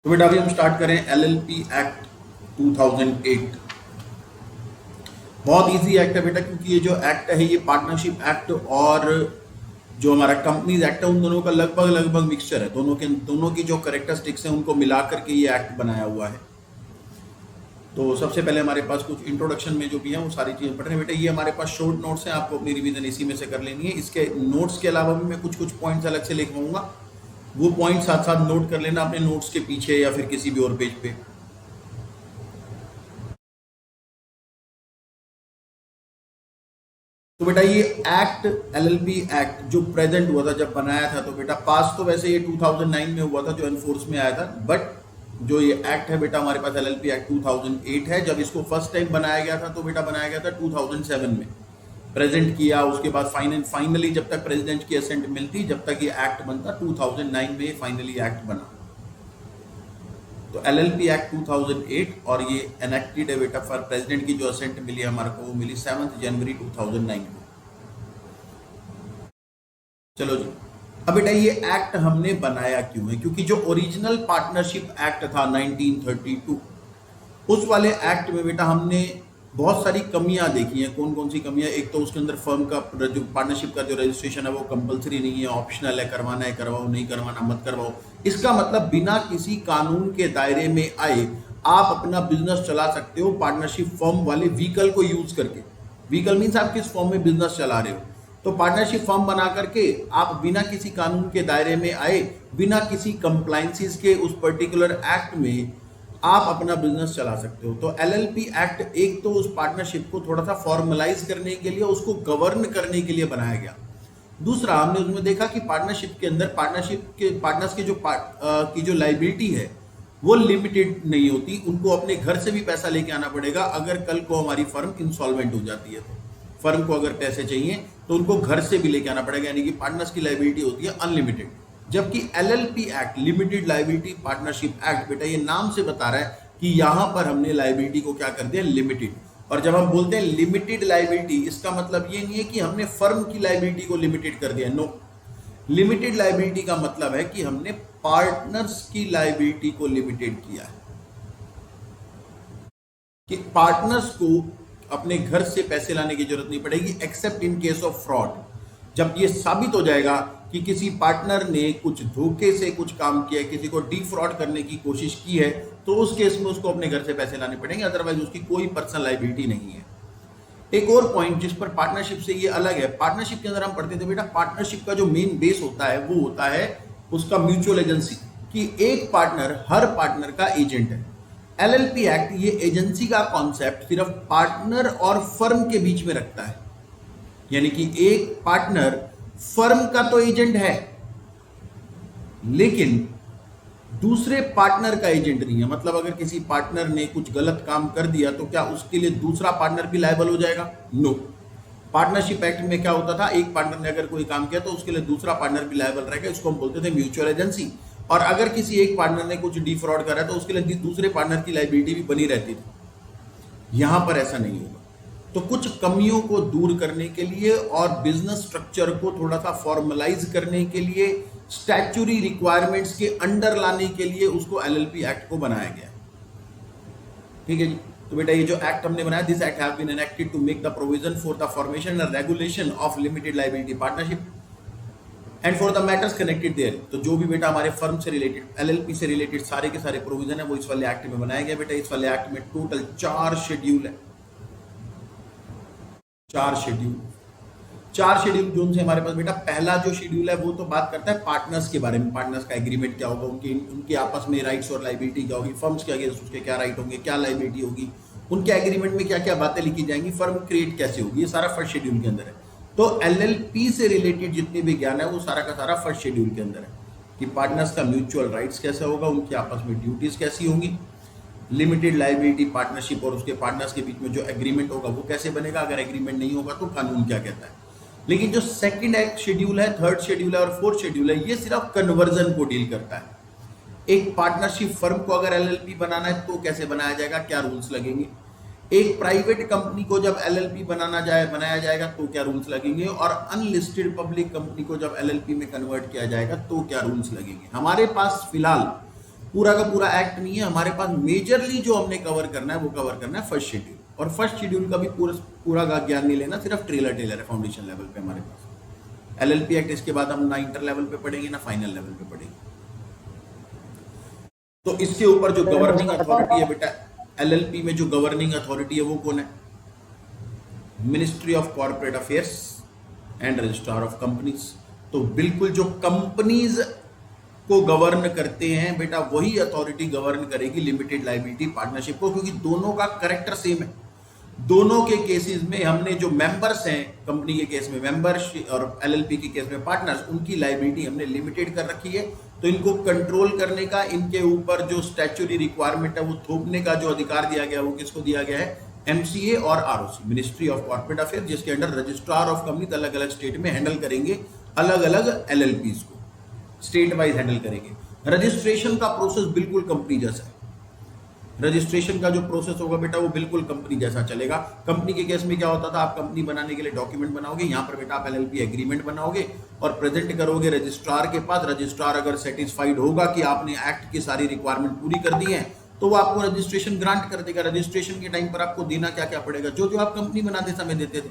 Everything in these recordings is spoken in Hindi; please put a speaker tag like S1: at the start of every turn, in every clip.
S1: तो बेटा अभी हम स्टार्ट करें एलएलपी एक्ट 2008। बहुत इजी एक्ट है बेटा, क्योंकि ये जो एक्ट है ये पार्टनरशिप एक्ट और जो हमारा कंपनीज एक्ट है उन दोनों का लगभग लगभग मिक्सचर है। दोनों की जो कैरेक्टरिस्टिक्स हैं उनको मिला करके ये एक्ट बनाया हुआ है। तो सबसे पहले हमारे पास कुछ इंट्रोडक्शन में जो भी है वो सारी चीजें पढ़ रहे हैं बेटा। ये हमारे पास शॉर्ट नोट्स हैं, आपको अपनी रिवीजन इसी में से कर लेनी है। इसके नोट्स के अलावा भी मैं कुछ कुछ पॉइंट्स अलग से लिखवाऊंगा, वो पॉइंट साथ साथ नोट कर लेना अपने नोट्स के पीछे या फिर किसी भी और पेज पे। तो बेटा ये एक्ट एलएलपी एक्ट जो प्रेजेंट हुआ था जब बनाया था, तो बेटा पास तो वैसे ये 2009 में हुआ था जो एनफोर्स में आया था, बट जो ये एक्ट है बेटा हमारे पास एलएलपी एक्ट 2008 है। जब इसको फर्स्ट टाइम बनाया गया था तो बेटा बनाया गया था 2007 में, प्रेजेंट किया। उसके बाद फाइनली जब तक प्रेसिडेंट की असेंट मिलती जब तक ये एक्ट बनता, 2009 में फाइनली एक्ट बना। तो एलएलपी एक्ट 2008 और ये एनेक्टेड है बेटा फॉर प्रेसिडेंट की जो असेंट मिली हमारे को वो मिली 7 जनवरी 2009 को। चलो जी, अब बेटा ये एक्ट हमने बनाया क्यों है? क्योंकि जो ओरिजिनल पार्टनरशिप एक्ट था 1932, उस वाले एक्ट में बेटा हमने बहुत सारी कमियां देखी हैं। कौन कौन सी कमियां? एक तो उसके अंदर फर्म का जो पार्टनरशिप का जो रजिस्ट्रेशन है वो कंपलसरी नहीं है, ऑप्शनल है, करवाना है करवाओ, नहीं करवाना मत करवाओ। इसका मतलब बिना किसी कानून के दायरे में आए आप अपना बिजनेस चला सकते हो पार्टनरशिप फर्म वाले व्हीकल को यूज करके। व्हीकल मीन्स आप किस फॉर्म में बिजनेस चला रहे हो। तो पार्टनरशिप फर्म बना करके आप बिना किसी कानून के दायरे में आए, बिना किसी कंप्लायंसेस के उस पर्टिकुलर एक्ट में आप अपना बिजनेस चला सकते हो। तो एलएलपी एक्ट एक तो उस पार्टनरशिप को थोड़ा सा फॉर्मलाइज करने के लिए, उसको गवर्न करने के लिए बनाया गया। दूसरा, हमने उसमें देखा कि पार्टनरशिप के अंदर पार्टनर्स के जो लाइबिलिटी है वो लिमिटेड नहीं होती। उनको अपने घर से भी पैसा लेके आना पड़ेगा अगर कल को हमारी फर्म इंसॉल्वेंट हो जाती है। तो फर्म को अगर पैसे चाहिए तो उनको घर से भी लेके आना पड़ेगा, यानी कि पार्टनर्स की लाइबिलिटी होती है अनलिमिटेड। जबकि LLP act, limited liability partnership act, बेटा ये नाम से बता रहा है कि यहां पर हमने लाइबिलिटी को क्या कर दिया? लिमिटेड। और जब हम बोलते हैं लिमिटेड लाइबिलिटी, इसका मतलब ये नहीं है कि हमने फर्म की लाइबिलिटी को लिमिटेड कर दिया, नो। लिमिटेड लाइबिलिटी का मतलब है कि हमने पार्टनर्स की लाइबिलिटी को लिमिटेड किया है, कि पार्टनर्स को अपने घर से पैसे लाने की जरूरत नहीं पड़ेगी accept in case of fraud. जब ये साबित हो जाएगा कि किसी पार्टनर ने कुछ धोखे से कुछ काम किया है, किसी को डीफ्रॉड करने की कोशिश की है, तो उस केस में उसको अपने घर से पैसे लाने पड़ेंगे, अदरवाइज उसकी कोई पर्सनल लाइबिलिटी नहीं है। एक और पॉइंट जिस पर पार्टनरशिप से ये अलग है, पार्टनरशिप के अंदर हम पढ़ते थे बेटा, पार्टनरशिप का जो मेन बेस होता है वो होता है उसका म्यूचुअल एजेंसी, कि एक पार्टनर हर पार्टनर का एजेंट है। एलएलपी एक्ट ये एजेंसी का कॉन्सेप्ट सिर्फ पार्टनर और फर्म के बीच में रखता है, यानी कि एक पार्टनर फर्म का तो एजेंट है लेकिन दूसरे पार्टनर का एजेंट नहीं है। मतलब अगर किसी पार्टनर ने कुछ गलत काम कर दिया तो क्या उसके लिए दूसरा पार्टनर भी लायबल हो जाएगा? नो। पार्टनरशिप एक्ट में क्या होता था, एक पार्टनर ने अगर कोई काम किया तो उसके लिए दूसरा पार्टनर भी लायबल रहेगा, इसको हम बोलते थे म्यूचुअल एजेंसी। और अगर किसी एक पार्टनर ने कुछ डीफ्रॉड करा तो उसके लिए दूसरे पार्टनर की लायबिलिटी भी बनी रहती थी। यहां पर ऐसा नहीं होगा। तो कुछ कमियों को दूर करने के लिए और बिजनेस स्ट्रक्चर को थोड़ा सा फॉर्मलाइज करने के लिए, स्टैट्यूटरी रिक्वायरमेंट्स के अंडर लाने के लिए उसको एलएलपी एक्ट को बनाया गया। ठीक है जी। तो बेटा ये जो एक्ट हमने बनाया, this act have been enacted to make the provision for the formation and regulation of limited liability partnership and for the matters connected there. तो जो भी बेटा हमारे फर्म से रिलेटेड, एलएलपी से रिलेटेड सारे के सारे प्रोविजन है वो इस वाले एक्ट में बनाया गया। बेटा इस वाले एक्ट में टोटल 4 शेड्यूल है, 4 शेड्यूल जोन से हमारे पास बेटा पहला जो शेड्यूल है वो तो बात करता है पार्टनर्स के बारे में। पार्टनर्स का एग्रीमेंट क्या होगा, उनके आपस में राइट्स और लाइबिलिटी क्या होगी, फर्म्स के अगेंस्ट उसके क्या राइट होंगे, क्या लाइबिलिटी होगी, उनके एग्रीमेंट में क्या क्या बातें लिखी जाएंगी, फर्म क्रिएट कैसे होगी, ये सारा फर्स्ट शेड्यूल के अंदर है। तो एलएलपी से रिलेटेड जितने भी ज्ञान है वो सारा का सारा फर्स्ट शेड्यूल के अंदर है, कि पार्टनर्स का म्यूचुअल राइट्स कैसा होगा, उनकी आपस में ड्यूटीज कैसी होंगी, लिमिटेड लायबिलिटी पार्टनरशिप और उसके पार्टनर्स के बीच में जो एग्रीमेंट होगा वो कैसे बनेगा, अगर एग्रीमेंट नहीं होगा तो कानून क्या कहता है। लेकिन जो सेकंड शेड्यूल है, थर्ड शेड्यूल है और फोर्थ शेड्यूल है, ये सिर्फ कन्वर्जन को डील करता है। एक पार्टनरशिप फर्म को अगर एलएलपी बनाना है तो कैसे बनाया जाएगा, क्या रूल्स लगेंगे। एक प्राइवेट कंपनी को जब एलएलपी बनाया जाएगा तो क्या रूल्स लगेंगे, और अनलिस्टेड पब्लिक कंपनी को जब एलएलपी में कन्वर्ट किया जाएगा तो क्या रूल्स लगेंगे। हमारे पास फिलहाल पूरा का पूरा एक्ट नहीं है हमारे पास। मेजरली जो हमने कवर करना है वो कवर करना है फर्स्ट शेड्यूल, और फर्स्ट शेड्यूल का भी पूरा का ज्ञान नहीं लेना, सिर्फ ट्रेलर है फाउंडेशन लेवल पे हमारे पास। एलएलपी एक्ट इसके बाद हम ना इंटर लेवल पे पढ़ेंगे ना फाइनल लेवल पे पढ़ेंगे। तो इसके ऊपर जो गवर्निंग अथॉरिटी है बेटा, एलएलपी में जो गवर्निंग अथॉरिटी है वो कौन है? Ministry of corporate affairs and registrar of companies. तो बिल्कुल जो कंपनीज को गवर्न करते हैं बेटा वही अथॉरिटी गवर्न करेगी लिमिटेड लायबिलिटी पार्टनरशिप को, क्योंकि दोनों का करेक्टर सेम है। दोनों के केसेस में हमने जो मेंबर्स हैं, कंपनी के केस में मेंबर्स और एलएलपी के केस में पार्टनर्स, उनकी लायबिलिटी हमने लिमिटेड कर रखी है। तो इनको कंट्रोल करने का, इनके ऊपर जो स्टैट्यूटरी रिक्वायरमेंट है वो थोपने का जो अधिकार दिया गया है वो किसको दिया गया है? एमसीए और ROC, ministry of corporate affair, जिसके अंडर रजिस्ट्रार ऑफ कंपनी अलग अलग स्टेट में हैंडल करेंगे, अलग अलग एलएलपीज को स्टेट वाइज हैंडल करेंगे। रजिस्ट्रेशन का प्रोसेस बिल्कुल कंपनी जैसा है। रजिस्ट्रेशन का जो प्रोसेस होगा बेटा वो बिल्कुल कंपनी जैसा चलेगा। कंपनी के केस में क्या होता था, आप कंपनी बनाने के लिए डॉक्यूमेंट बनाओगे, यहाँ पर बेटा आप एलएलपी एग्रीमेंट बनाओगे और प्रेजेंट करोगे रजिस्ट्रार के पास। रजिस्ट्रार अगर सेटिस्फाइड होगा कि आपने एक्ट की सारी रिक्वायरमेंट पूरी कर दी है तो वो आपको रजिस्ट्रेशन ग्रांट कर देगा। रजिस्ट्रेशन के टाइम पर आपको देना क्या क्या पड़ेगा, जो जो आप कंपनी बनाते समय देते थे।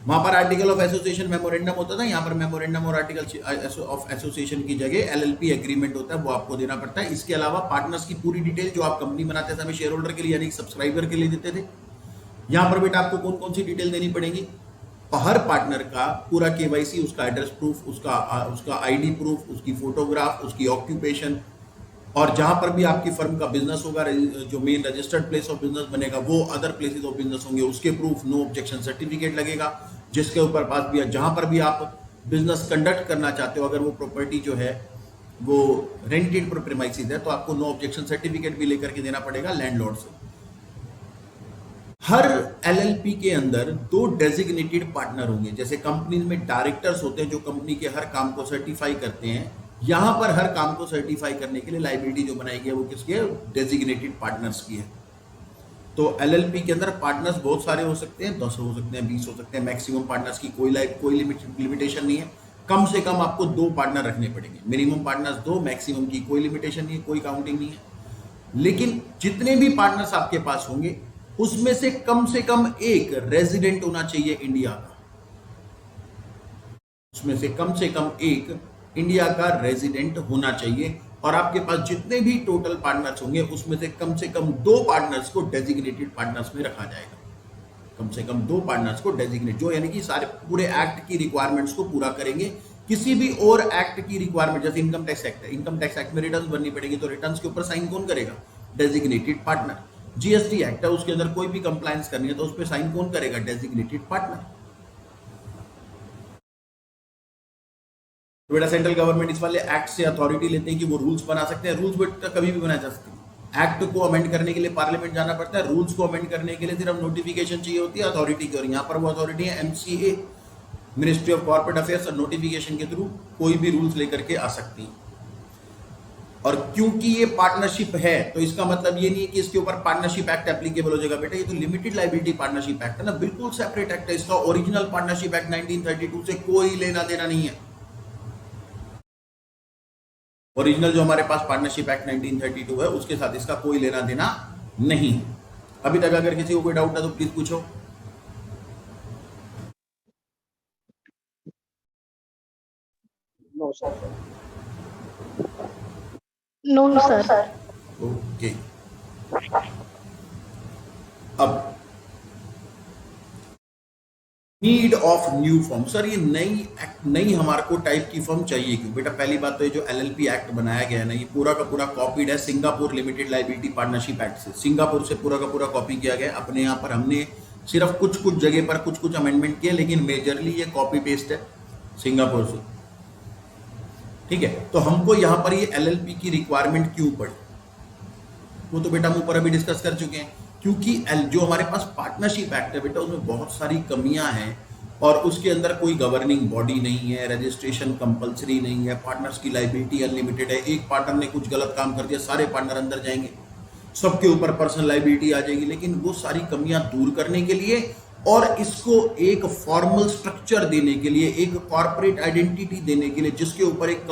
S1: वहां पर आर्टिकल ऑफ एसोसिएशन मेमोरेंडम होता था, यहाँ पर मेमोरेंडम और आर्टिकल ऑफ एसोसिएशन की जगह एलएलपी एग्रीमेंट होता है, वो आपको देना पड़ता है। इसके अलावा पार्टनर्स की पूरी डिटेल जो आप कंपनी बनाते समय शेयर होल्डर के लिए यानी सब्सक्राइबर के लिए देते थे, यहाँ पर बेटा आपको कौन कौन सी डिटेल देनी पड़ेगी? हर पार्टनर का पूरा केवाईसी, उसका एड्रेस प्रूफ, उसका आईडी प्रूफ, उसकी फोटोग्राफ, उसकी ऑक्यूपेशन, और जहां पर भी आपकी फर्म का बिजनेस होगा, जो main registered place of business बनेगा वो अदर प्लेसेस ऑफ बिजनेस होंगे, उसके प्रूफ, नो ऑब्जेक्शन सर्टिफिकेट लगेगा। जिसके ऊपर पास भी जहां पर भी आप बिजनेस कंडक्ट करना चाहते हो, अगर वो प्रॉपर्टी जो है वो रेंटेड प्रीमाइसेस है तो आपको नो ऑब्जेक्शन सर्टिफिकेट भी लेकर के देना पड़ेगा लैंडलॉर्ड से। हर एलएलपी के अंदर 2 डेजिग्नेटेड पार्टनर होंगे। जैसे कंपनी में डायरेक्टर्स होते हैं जो कंपनी के हर काम को सर्टिफाई करते हैं, यहां पर हर काम को सर्टिफाई करने के लिए लायबिलिटी जो बनाई गई है वो किसकी है? डेजिग्नेटेड पार्टनर्स की है। तो एलएलपी के अंदर पार्टनर्स बहुत सारे हो सकते हैं, 10 हो सकते हैं, 20 हो सकते हैं। मैक्सिमम पार्टनर्स की कोई लिमिटेशन नहीं है। कम से कम आपको 2 पार्टनर रखने पड़ेंगे, मिनिमम पार्टनर्स 2, मैक्सिमम की कोई लिमिटेशन नहीं है, कोई काउंटिंग नहीं है। लेकिन जितने भी पार्टनर्स आपके पास होंगे उसमें से कम एक रेजिडेंट होना चाहिए इंडिया का। उसमें से कम एक इंडिया का रेजिडेंट होना चाहिए। और आपके पास जितने भी टोटल पार्टनर्स होंगे उसमें से कम 2 पार्टनर्स को डेजिग्नेटेड पार्टनर्स में रखा जाएगा। कम से कम 2 पार्टनर्स को डेजिग्नेट, जो यानी कि सारे पूरे एक्ट की रिक्वायरमेंट्स को पूरा करेंगे। किसी भी और एक्ट की रिक्वायरमेंट, जैसे इनकम टैक्स एक्ट है, इनकम टैक्स एक्ट में रिटर्न्स भरनी पड़ेगी तो रिटर्न्स के ऊपर साइन कौन करेगा? Designated partner. जीएसटी एक्ट है, उसके अंदर कोई भी कंप्लायंस करनी है तो उस पर साइन कौन करेगा? Designated partner. तो बेटा सेंट्रल गवर्नमेंट इस वाले एक्ट से अथॉरिटी लेते हैं कि वो रूल्स बना सकते हैं। रूल्स बेटा कभी भी बनाए जा सकते हैं। एक्ट को अमेंड करने के लिए पार्लियामेंट जाना पड़ता है, रूल्स को अमेंड करने के लिए सिर्फ नोटिफिकेशन चाहिए होती है अथॉरिटी की, और यहाँ पर वो अथॉरिटी है MCA, ministry of corporate affairs. और नोटिफिकेशन के थ्रू कोई भी रूल्स लेकर के आ सकती है। और क्योंकि ये पार्टनरशिप है तो इसका मतलब ये नहीं है कि इसके ऊपर पार्टनरशिप एक्ट एप्लीकेबल हो जाएगा। बेटा ये तो लिमिटेड लायबिलिटी पार्टनरशिप एक्ट है ना, बिल्कुल सेपरेट एक्ट है। इसका ओरिजिनल पार्टनरशिप एक्ट 1932 से कोई लेना देना नहीं है। ओरिजिनल जो हमारे पास पार्टनरशिप एक्ट 1932 है उसके साथ इसका कोई लेना देना नहीं है। अभी तक अगर किसी को कोई डाउट है तो प्लीज पूछो।
S2: No sir. No sir.
S1: Okay, अब need of new form. Sir ये नई हमारे को टाइप की फॉर्म चाहिए क्यों? बेटा पहली बात तो ये जो एलएलपी एक्ट बनाया गया है ना, ये पूरा का पूरा कॉपीड है Singapore limited liability partnership act से। सिंगापुर से पूरा का पूरा कॉपी किया गया। अपने यहाँ पर हमने सिर्फ कुछ जगह पर कुछ अमेंडमेंट किए, लेकिन मेजरली ये कॉपी पेस्ट है सिंगापुर से। ठीक है, तो हमको यहाँ पर ये एलएलपी की रिक्वायरमेंट क्यों पड़ी वो तो बेटा हम ऊपर अभी डिस्कस कर चुके हैं। क्योंकि जो हमारे पास पार्टनरशिप एक्ट है बेटा उसमें बहुत सारी कमियां हैं और उसके अंदर कोई गवर्निंग बॉडी नहीं है, रजिस्ट्रेशन कंपलसरी नहीं है, पार्टनर्स की लायबिलिटी अनलिमिटेड है। एक पार्टनर ने कुछ गलत काम कर दिया सारे पार्टनर अंदर जाएंगे, सबके ऊपर पर्सनल लायबिलिटी आ जाएगी। लेकिन वो सारी कमियां दूर करने के लिए और इसको एक फॉर्मल स्ट्रक्चर देने के लिए, एक कॉर्पोरेट आइडेंटिटी देने के लिए, जिसके ऊपर एक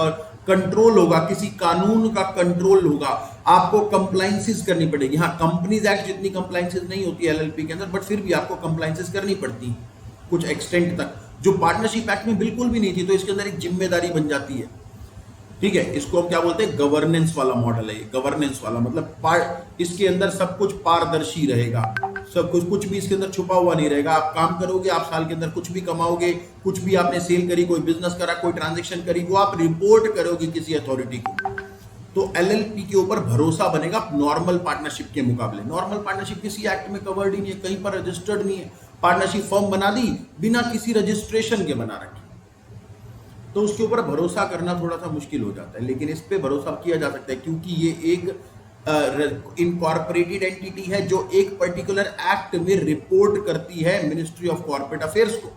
S1: कंट्रोल होगा, किसी कानून का कंट्रोल होगा, आपको कंप्लाइंसेस करनी पड़ेगी। हाँ, कंपनीज एक्ट जितनी कंप्लाइंसेस नहीं होती एलएलपी के अंदर, बट फिर भी आपको कंप्लाइंसेस करनी पड़ती कुछ एक्सटेंट तक, जो पार्टनरशिप एक्ट में बिल्कुल भी नहीं थी। तो इसके अंदर एक जिम्मेदारी बन जाती है। ठीक है, इसको हम क्या बोलते हैं, गवर्नेंस वाला मॉडल है ये। गवर्नेंस वाला मतलब इसके अंदर सब कुछ पारदर्शी रहेगा, सब कुछ भी इसके अंदर छुपा हुआ नहीं रहेगा। आप काम करोगे, आप साल के अंदर कुछ भी कमाओगे, कुछ भी आपने सेल करी, कोई बिजनेस करा, कोई ट्रांजेक्शन करी, वो आप रिपोर्ट करोगे किसी अथॉरिटी को। तो एलएलपी के ऊपर भरोसा बनेगा नॉर्मल पार्टनरशिप के मुकाबले। नॉर्मल पार्टनरशिप किसी एक्ट में कवर्ड ही नहीं है, कहीं पर रजिस्टर्ड नहीं है। पार्टनरशिप फर्म बना दी बिना किसी रजिस्ट्रेशन के बना रखी, तो उसके ऊपर भरोसा करना थोड़ा सा मुश्किल हो जाता है। लेकिन इस पे भरोसा किया जा सकता है, क्योंकि ये एक इनकॉर्पोरेटेड एंटिटी है जो एक पर्टिकुलर एक्ट में रिपोर्ट करती है मिनिस्ट्री ऑफ कॉर्पोरेट अफेयर्स को,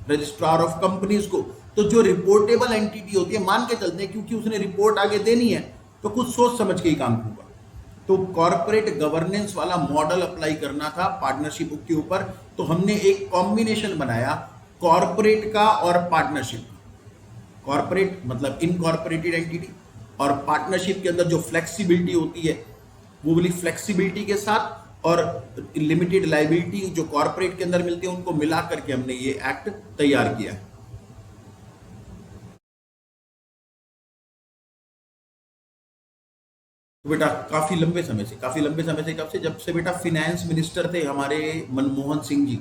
S1: रजिस्ट्रार ऑफ कंपनीज को। तो जो रिपोर्टेबल एंटिटी होती है, मान के चलते हैं क्योंकि उसने रिपोर्ट आगे देनी है, तो कुछ सोच समझ के ही काम होगा। तो कॉर्पोरेट गवर्नेंस वाला मॉडल अप्लाई करना था पार्टनरशिप के ऊपर। तो हमने एक कॉम्बिनेशन बनाया कॉर्पोरेट का और पार्टनरशिप। कॉर्पोरेट मतलब इनकॉर्पोरेटेड एंटिटी, और पार्टनरशिप के अंदर जो फ्लेक्सिबिलिटी होती है वो वाली फ्लेक्सिबिलिटी के साथ, और लिमिटेड लाइबिलिटी जो कॉर्पोरेट के अंदर मिलती है, उनको मिला करके हमने ये एक्ट तैयार किया है। तो बेटा काफी लंबे समय से कब से, जब से बेटा फिनेंस मिनिस्टर थे हमारे मनमोहन सिंह जी,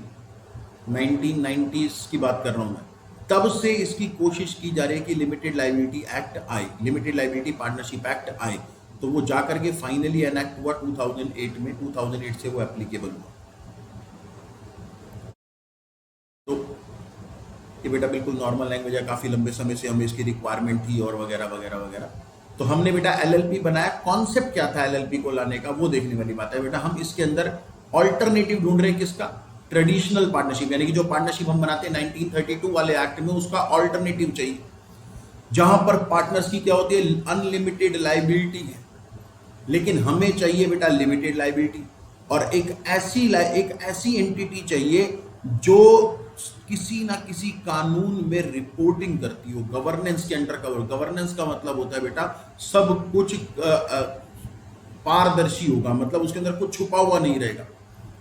S1: 1990s की बात कर रहा हूं मैं, तब से इसकी कोशिश की जा रही है कि लिमिटेड लाइबिलिटी एक्ट आए, लिमिटेड लाइबिलिटी पार्टनरशिप एक्ट आए। तो वो जाकर के फाइनली एनैक्ट हुआ 2008 में, 2008 से वो एप्लीकेबल हुआ। तो ये बेटा बिल्कुल नॉर्मल लैंग्वेज है, काफी लंबे समय से हमें इसकी रिक्वायरमेंट थी और वगैरह वगैरह वगैरह। तो हमने बेटा एलएलपी बनाया। कॉन्सेप्ट क्या था एलएलपी को लाने का, वो देखने वाली बात है बेटा। हम इसके अंदर ऑल्टरनेटिव ढूंढ रहे हैं, किसका, ट्रेडिशनल पार्टनरशिप, यानी कि जो पार्टनरशिप हम बनाते हैं 1932 वाले एक्ट में, उसका ऑल्टरनेटिव चाहिए, जहां पर पार्टनर्स की क्या होती है, अनलिमिटेड लाइबिलिटी है। लेकिन हमें चाहिए बेटा लिमिटेड लाइबिलिटी, और एक ऐसी एंटिटी चाहिए जो किसी ना किसी कानून में रिपोर्टिंग करती हो, गवर्नेंस के अंडर कवर। गवर्नेंस का मतलब होता है बेटा सब कुछ पारदर्शी होगा, मतलब उसके अंदर कुछ छुपा हुआ नहीं रहेगा,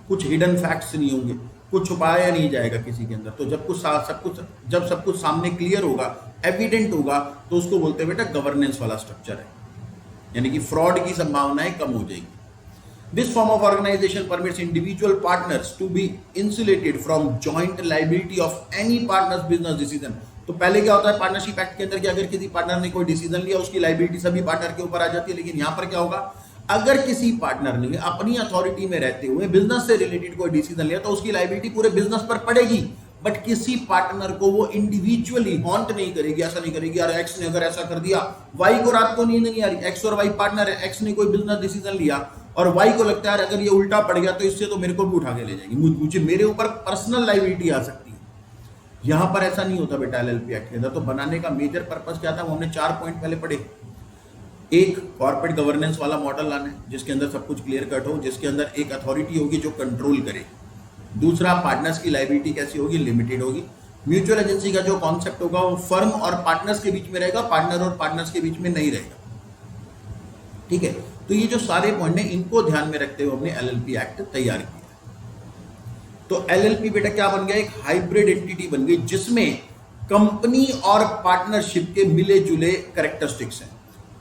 S1: कुछ हिडन फैक्ट्स नहीं होंगे, कुछ छुपाया नहीं जाएगा किसी के अंदर। तो जब सब कुछ सामने क्लियर होगा, एविडेंट होगा, तो उसको बोलते हैं बेटा गवर्नेंस वाला स्ट्रक्चर है, यानी कि फ्रॉड की संभावनाएं कम हो जाएगी। This form of organization permits individual partners to be insulated from joint liability of any partner's business decision। तो पहले क्या होता है पार्टनरशिप एक्ट के अंदर कि अगर किसी पार्टनर ने कोई डिसीजन लिया, उसकी लाइबिलिटी सभी पार्टनर के ऊपर आ जाती है। लेकिन यहां पर क्या होगा, अगर किसी पार्टनर ने अपनी अथॉरिटी में रहते हुए बिजनेस से रिलेटेड कोई डिसीजन लिया, तो उसकी लाइबिलिटी पूरे बिजनेस पर पड़ेगी, बट किसी पार्टनर को वो इंडिविजुअली हॉन्ट नहीं करेगी। ऐसा नहीं करेगी यार एक्स ने अगर ऐसा कर दिया, वाई को रात को नींद नहीं आ रही, एक्स और वाई पार्टनर है, एक्स ने कोई बिजनेस डिसीजन लिया और वाई को लगता है अगर ये उल्टा पड़ गया तो इससे तो मेरे को भी उठा के ले जाएगी, मुझे मेरे ऊपर पर्सनल लाइबिलिटी आ सकती है। यहां पर ऐसा नहीं होता बेटा एलएलपी एक्ट के अंदर। तो बनाने का मेजर पर्पस क्या था, वो हमने 4 पॉइंट पहले पढ़े। एक, कॉर्पोरेट गवर्नेंस वाला मॉडल लाना है जिसके अंदर सब कुछ क्लियर कट हो, जिसके अंदर एक अथॉरिटी होगी जो कंट्रोल करे। दूसरा, पार्टनर्स की लाइबिलिटी कैसी होगी, लिमिटेड होगी। म्यूचुअल एजेंसी का जो कॉन्सेप्ट होगा वो फर्म और पार्टनर्स के बीच में रहेगा, पार्टनर और पार्टनर्स के बीच में नहीं रहेगा। ठीक है, तो ये जो सारे पॉइंट हैं इनको ध्यान में रखते हुए हमने एलएलपी एक्ट तैयार किया। तो एलएलपी बेटा क्या बन गया, एक हाइब्रिड एंटिटी बन गई जिसमें कंपनी और पार्टनरशिप के मिले जुले कैरेक्टरिस्टिक्स हैं।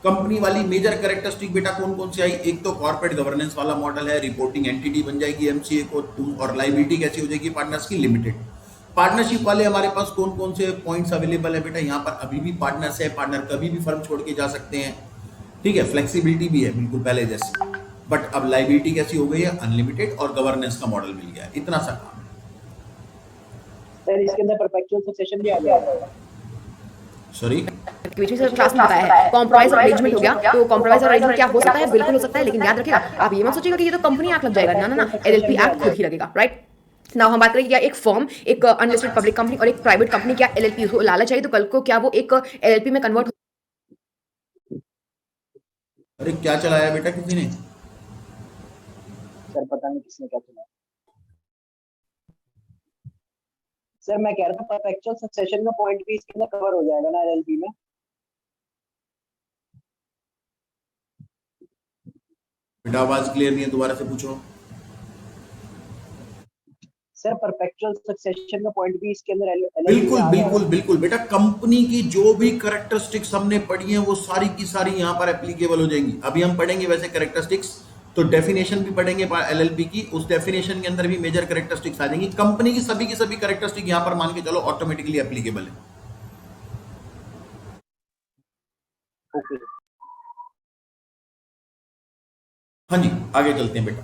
S1: कंपनी वाली मेजर कैरेक्टरिस्टिक बेटा कौन कौन सी आई, एक तो कॉर्पोरेट गवर्नेंस वाला मॉडल है, रिपोर्टिंग एंटिटी बन जाएगी एमसीए को, और लाइबिलिटी कैसी हो जाएगी पार्टनर्स की, लिमिटेड। पार्टनरशिप वाले हमारे पास कौन कौन से पॉइंट्स अवेलेबल है बेटा, यहाँ पर अभी भी पार्टनर्स है, पार्टनर कभी भी फर्म छोड़ के जा सकते हैं। ठीक है, फ्लेक्सिबिलिटी भी है बिल्कुल पहले जैसे, बट अब लाइबिलिटी कैसी हो गई है, अनलिमिटेड, और गवर्नेंस का मॉडल मिल गया है। इतना सा काम
S2: सर, इसके अंदर परपेचुअल सक्सेशन भी आ गया है।
S1: सॉरी,
S3: बीच में क्लास में बताया है कॉम्प्रोमाइज और अरेंजमेंट हो गया। तो कॉम्प्रोमाइज और अरेंजमेंट क्या हो सकता है, बिल्कुल हो सकता है, लेकिन याद रखिएगा आप ये मत सोचिएगा कि ये तो कंपनी एक्ट लग जाएगा, ना ना ना, एलएलपी एक्ट खुद ही लगेगा। राइट नाउ हम बात करें क्या एक फर्म, एक अनलिस्टेड पब्लिक कंपनी और एक प्राइवेट कंपनी क्या एलएलपी को लाना चाहिए, तो कल को क्या वो एक एलएलपी में कन्वर्ट।
S1: अरे क्या चलाया बेटा किसी ने,
S2: सर पता नहीं किसने क्या चला। सर मैं कह रहा था परपेचुअल सक्सेशन का पॉइंट भी इसके अंदर कवर हो जाएगा ना एलएलपी में।
S1: बेटा आवाज क्लियर नहीं है, दोबारा से पूछो।
S2: सर परपेचुअल सक्सेशन का पॉइंट भी इसके अंदर
S1: बिल्कुल बिल्कुल बिल्कुल बेटा, कंपनी की जो भी करेक्टरिस्टिक्स हमने पढ़ी हैं वो सारी की सारी यहां पर एप्लीकेबल हो जाएंगी। अभी हम पढ़ेंगे वैसे करेक्टरिस्टिक्स, तो डेफिनेशन भी पढ़ेंगे एलएलपी की, उस डेफिनेशन के अंदर भी मेजर करेक्टरिस्टिक्स आ जाएंगी। कंपनी की सभी करेक्टरिस्टिक यहां पर मान के चलो ऑटोमेटिकली एप्लीकेबल है।
S2: ओके।
S1: हाँ जी, आगे चलते हैं बेटा।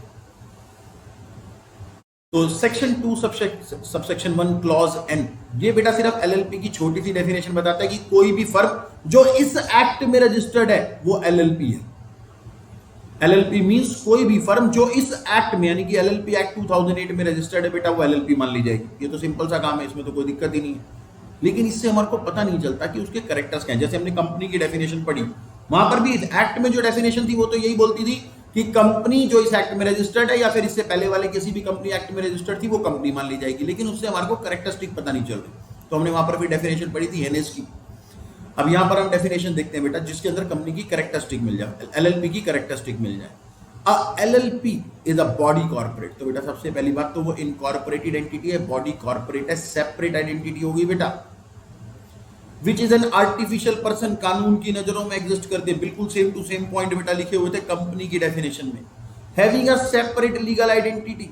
S1: तो सेक्शन 2 सबसेक्शन 1 क्लॉज एन, ये बेटा सिर्फ एलएलपी की छोटी सी डेफिनेशन बताता है कि कोई भी फर्म जो इस एक्ट में रजिस्टर्ड है वो एलएलपी है। एलएलपी मींस कोई भी फर्म जो इस एक्ट में यानी कि एलएलपी एक्ट 2008 में रजिस्टर्ड है बेटा वो एलएलपी मान ली जाएगी। ये तो सिंपल सा काम है, इसमें तो कोई दिक्कत ही नहीं है। लेकिन इससे हमारे को पता नहीं चलता कि उसके करेक्टर्स क्या हैं। जैसे हमने कंपनी की डेफिनेशन पढ़ी, वहां पर भी इस एक्ट में जो डेफिनेशन थी वो तो यही बोलती थी कि कंपनी जो इस एक्ट में रजिस्टर्ड है या फिर इससे पहले वाले किसी भी कंपनी एक्ट में रजिस्टर्ड थी वो कंपनी मान ली जाएगी। लेकिन उससे हमारे को करेक्टरिस्टिक पता नहीं चल रही, तो हमने वहां पर भी डेफिनेशन पढ़ी थी हेनेस की। अब यहां पर हम डेफिनेशन देखते हैं बेटा जिसके अंदर कंपनी की करेक्टरिस्टिक मिल जाए, एलएलपी की करेक्टरिस्टिक मिल जाए। LLP is a body corporate, तो बेटा सबसे पहली बात तो वो इनकॉर्पोरेटेड एंटिटी है, बॉडी कॉर्पोरेट है, सेपरेट आइडेंटिटी होगी बेटा। Which is an artificial person, कानून की नजरों में एग्जिस्ट करते, बिल्कुल सेम टू सेम पॉइंट बेटा लिखे हुए थे कंपनी की डेफिनेशन में। Having a separate legal identity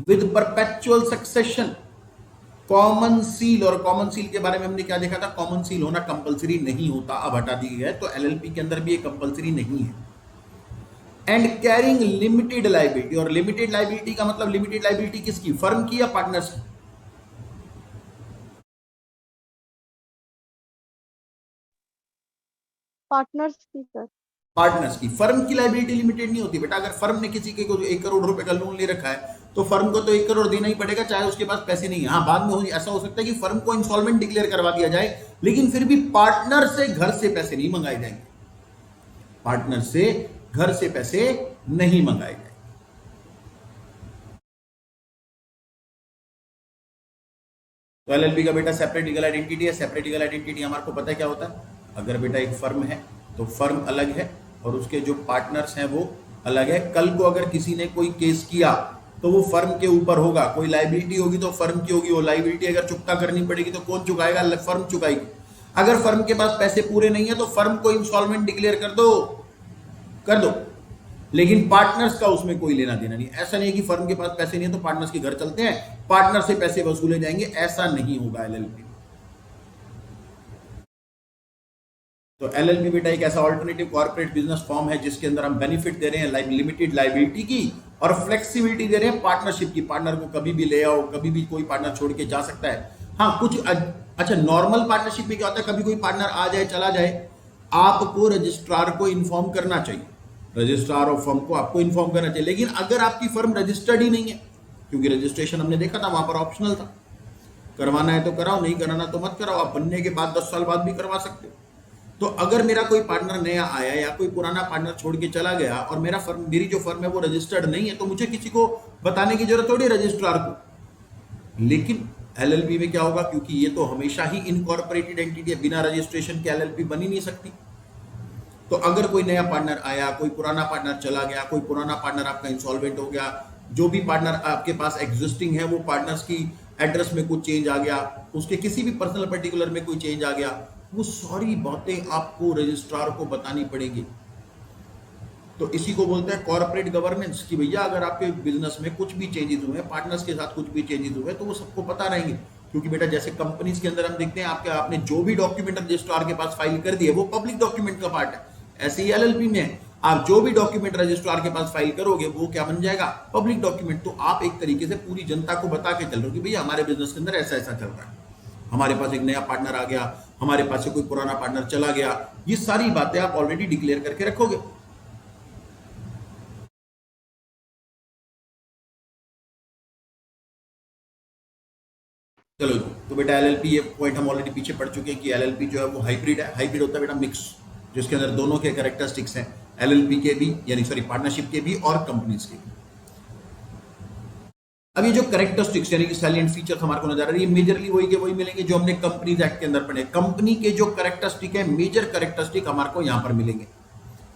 S1: with perpetual succession, common seal, और कॉमन सील के बारे में हमने क्या देखा था, कॉमन सील होना कंपलसरी नहीं होता, अब हटा दी है, तो एलएलपी के अंदर भी ये कंपलसरी नहीं है। एंड कैरिंग लिमिटेड लाइबिलिटी, और लिमिटेड लाइबिलिटी का मतलब लिमिटेड लाइबिलिटी किसकी, फर्म की या पार्टनर्स की?
S4: पार्टनर्स की सर।
S1: पार्टनर्स की। फर्म की लाइबिलिटी लिमिटेड नहीं होती बेटा। अगर फर्म ने किसी के को 1 करोड़ रुपए का लोन ले रखा है तो फर्म को तो 1 करोड़ देना ही पड़ेगा, चाहे उसके पास पैसे नहीं है। हाँ, बाद में ऐसा हो सकता है कि फर्म को इंसॉल्वेंट डिक्लेयर करवा दिया जाए, लेकिन फिर भी पार्टनर से घर से पैसे नहीं मंगाए जाएंगे, पार्टनर से घर से पैसे नहीं मंगाए जाएंगे। तो एलएलपी का बेटा सेपरेट लीगल आइडेंटिटी है। सेपरेट लीगल आइडेंटिटी हमारे को पता है क्या होता है। अगर बेटा एक फर्म है तो फर्म अलग है और उसके जो पार्टनर्स हैं वो अलग है। कल को अगर किसी ने कोई केस किया तो वो फर्म के ऊपर होगा, कोई लाइबिलिटी होगी तो फर्म की होगी, वो लाइबिलिटी अगर चुकता करनी पड़ेगी तो कौन चुकाएगा, फर्म चुकाएगी। अगर फर्म के पास पैसे पूरे नहीं है तो फर्म को इंस्टॉलमेंट डिक्लेयर कर दो, लेकिन पार्टनर्स का उसमें कोई लेना देना नहीं। ऐसा नहीं है कि फर्म के पास पैसे नहीं है तो पार्टनर्स के घर चलते हैं, पार्टनर से पैसे वसूले जाएंगे, ऐसा नहीं होगा एलएलपी। तो एलएलपी बेटा एक ऐसा ऑल्टरनेटिव कॉर्पोरेट बिजनेस फॉर्म है जिसके अंदर हम बेनिफिट दे रहे हैं लिमिटेड लाइबिलिटी की और फ्लेक्सिबिलिटी दे रहे हैं पार्टनरशिप की। पार्टनर को कभी भी ले आओ, कभी भी कोई पार्टनर छोड़ के जा सकता है। हाँ, कुछ अच्छा नॉर्मल पार्टनरशिप में क्या होता है, कभी कोई पार्टनर आ जाए चला जाए, आपको रजिस्ट्रार को इन्फॉर्म करना चाहिए, रजिस्ट्रार ऑफ फर्म को आपको इन्फॉर्म करना चाहिए। लेकिन अगर आपकी फर्म रजिस्टर्ड ही नहीं है, क्योंकि रजिस्ट्रेशन हमने देखा था वहां पर ऑप्शनल था, करवाना है तो कराओ, नहीं कराना तो मत कराओ, आप बनने के बाद 10 साल बाद भी करवा सकते हो। तो अगर मेरा कोई पार्टनर नया आया या कोई पुराना पार्टनर छोड़ के चला गया और मेरी जो फर्म है वो रजिस्टर्ड नहीं है, तो मुझे किसी को बताने की जरूरत थोड़ी रजिस्ट्रार को। लेकिन एलएलपी में क्या होगा, क्योंकि ये तो हमेशा ही इनकॉर्पोरेटेड एंटिटी है, बिना रजिस्ट्रेशन के एलएलपी बन ही नहीं सकती। तो अगर कोई नया पार्टनर आया, कोई पुराना पार्टनर चला गया, कोई पुराना पार्टनर आपका इंसॉल्वेंट हो गया, जो भी पार्टनर आपके पास एग्जिस्टिंग है वो पार्टनर्स की एड्रेस में कुछ चेंज आ गया, उसके किसी भी पर्सनल पर्टिकुलर में कोई चेंज आ गया, वो सारी बातें आपको रजिस्ट्रार को बतानी पड़ेगी। तो इसी को बोलते हैं कॉर्पोरेट गवर्नेंस, कि भैया अगर आपके बिजनेस में कुछ भी चेंजेस हुए, पार्टनर्स के साथ कुछ भी चेंजेस हुए तो वो सबको पता रहेंगे। क्योंकि बेटा जैसे कंपनीज के अंदर हम देखते हैं आपने जो भी डॉक्यूमेंट रजिस्ट्रार के पास फाइल कर दिए वो पब्लिक डॉक्यूमेंट का पार्ट है, ऐसे ही एलएलपी में है, आप जो भी डॉक्यूमेंट रजिस्ट्रार के पास फाइल करोगे वो क्या बन जाएगा, पब्लिक डॉक्यूमेंट। तो आप एक तरीके से पूरी जनता को बता के चल रहे हो कि भैया हमारे बिजनेस के अंदर ऐसा ऐसा चल रहा है, हमारे पास एक नया पार्टनर आ गया, हमारे पास से कोई पुराना पार्टनर चला गया, ये सारी बातें आप ऑलरेडी डिक्लेयर करके रखोगे। चलो, तो बेटा एलएलपी, ये पॉइंट हम ऑलरेडी पीछे पढ़ चुके हैं कि एलएलपी जो है वो हाइब्रिड है। हाइब्रिड होता है बेटा मिक्स, जिसके अंदर दोनों के कैरेक्टरिस्टिक्स हैं, एलएलपी के भी यानी सॉरी पार्टनरशिप के भी और कंपनीज के भी। अब ये जो कैरेक्टरिस्टिक्स यानी कि सैलिएंट फीचर्स हमारे को नजर आ रही है, मेजरली वही के वही मिलेंगे जो हमने कंपनीज एक्ट के अंदर पढ़े। कंपनी के जो कैरेक्टरिस्टिक है, मेजर कैरेक्टरिस्टिक हमारे को यहां पर मिलेंगे।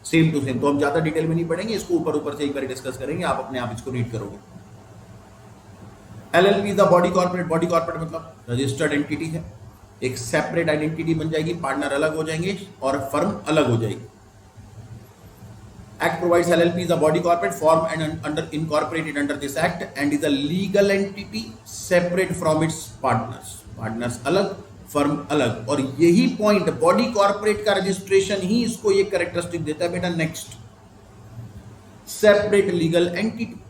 S1: Same to same. तो हम ज्यादा डिटेल में नहीं पढ़ेंगे, इसको ऊपर ऊपर से एक बार डिस्कस करेंगे, आप अपने आप इसको रीड करोगे। LLP is the body corporate. Body corporate मतलब रजिस्टर्ड एंटिटी है, एक सेपरेट आइडेंटिटी बन जाएगी, पार्टनर अलग हो जाएंगे और फर्म अलग हो जाएगी। Act provides LLP is a body corporate formed and incorporated under this act and is a legal entity separate from its partners. Partners अलग, फर्म अलग। और यही पॉइंट बॉडी कॉर्पोरेट का रजिस्ट्रेशन ही इसको ये कैरेक्टरिस्टिक देता है बेटा। नेक्स्ट, सेपरेट लीगल एंटिटी,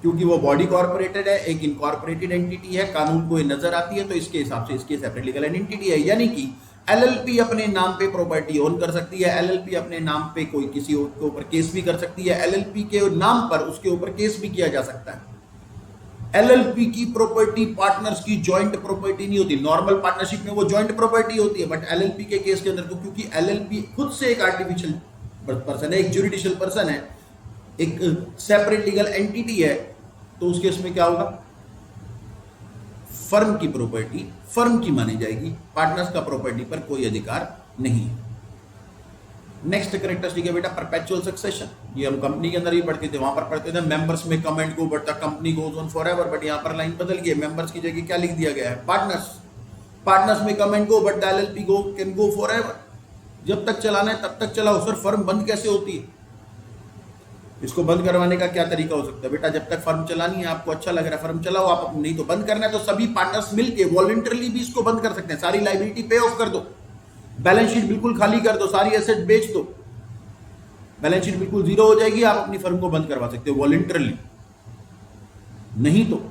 S1: क्योंकि वो बॉडी कॉर्पोरेटेड है, एक इनकॉर्पोरेटेड एंटिटी है, कानून को ये नजर आती है, तो इसके हिसाब से इसकी सेपरेट लीगल एंटिटी है। यानी कि एलएलपी अपने नाम पे प्रॉपर्टी ओन कर सकती है, एलएलपी अपने नाम पे कोई किसी के ऊपर केस भी कर सकती है, एलएलपी के नाम पर उसके ऊपर केस भी किया जा सकता है। एलएलपी की प्रॉपर्टी पार्टनर्स की जॉइंट प्रॉपर्टी नहीं होती। नॉर्मल पार्टनरशिप में वो जॉइंट प्रॉपर्टी होती है, बट एलएलपी के केस के अंदर तो क्योंकि एलएलपी खुद से एक आर्टिफिशियल पर्सन है, एक ज्यूडिशियल पर्सन है, एक सेपरेट लीगल एंटिटी है, तो उस केस में क्या होगा, फर्म की प्रॉपर्टी फर्म की मानी जाएगी, पार्टनर्स का प्रॉपर्टी पर कोई अधिकार नहीं है। नेक्स्ट कैरेक्टरिस्टिक है बेटा परपेचुअल सक्सेशन। ये हम कंपनी के अंदर ही पढ़ते थे, वहां पर पढ़ते थे मेंबर्स में come and go but the company goes on forever, but यहां पर लाइन बदल गई, मेंबर्स की जगह क्या लिख दिया गया है, पार्टनर्स। पार्टनर्स में come and go but the LLP go can go forever. जब तक चलाना है तब तक चलाओ। सर फर्म बंद कैसे होती है? इसको बंद करवाने का क्या तरीका हो सकता है बेटा? जब तक फर्म चलानी है, आपको अच्छा लग रहा है फर्म चलाओ, आप नहीं तो बंद करना है तो सभी पार्टनर्स मिलके वॉलंटरली भी इसको बंद कर सकते हैं। सारी लायबिलिटी पे ऑफ कर दो, बैलेंस शीट बिल्कुल खाली कर दो, सारी एसेट बेच दो, बैलेंस शीट बिल्कुल जीरो हो जाएगी, आप अपनी फर्म को बंद करवा सकते हो वॉलंटरली। नहीं तो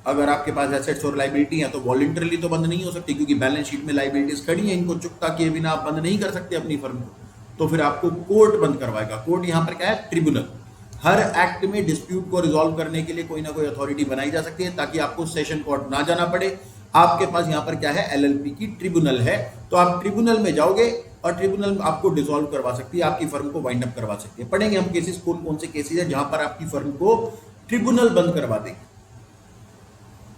S1: अगर आपके पास एसेट्स और लायबिलिटी है तो वॉलंटरली तो बंद नहीं हो सकती, क्योंकि बैलेंस शीट में लायबिलिटीज खड़ी है, इनको चुकता किए बिना आप बंद नहीं कर सकते अपनी फर्म को, तो फिर आपको कोर्ट बंद करवाएगा। कोर्ट यहां पर क्या है? ट्रिब्यूनल। हर एक्ट में डिस्प्यूट को रिजॉल्व करने के लिए कोई ना कोई अथॉरिटी बनाई जा सकती है, ताकि आपको सेशन कोर्ट ना जाना पड़े। आपके पास यहां पर क्या है? एलएलपी की ट्रिब्यूनल है, तो आप ट्रिब्यूनल में जाओगे और ट्रिब्यूनल आपको डिसॉल्व करवा सकती है, आपकी फर्म को वाइंड अप करवा सकती है। पढ़ेंगे हम केसेस, कौन कौन से केसेस है जहां पर आपकी फर्म को ट्रिब्यूनल बंद करवा देगी।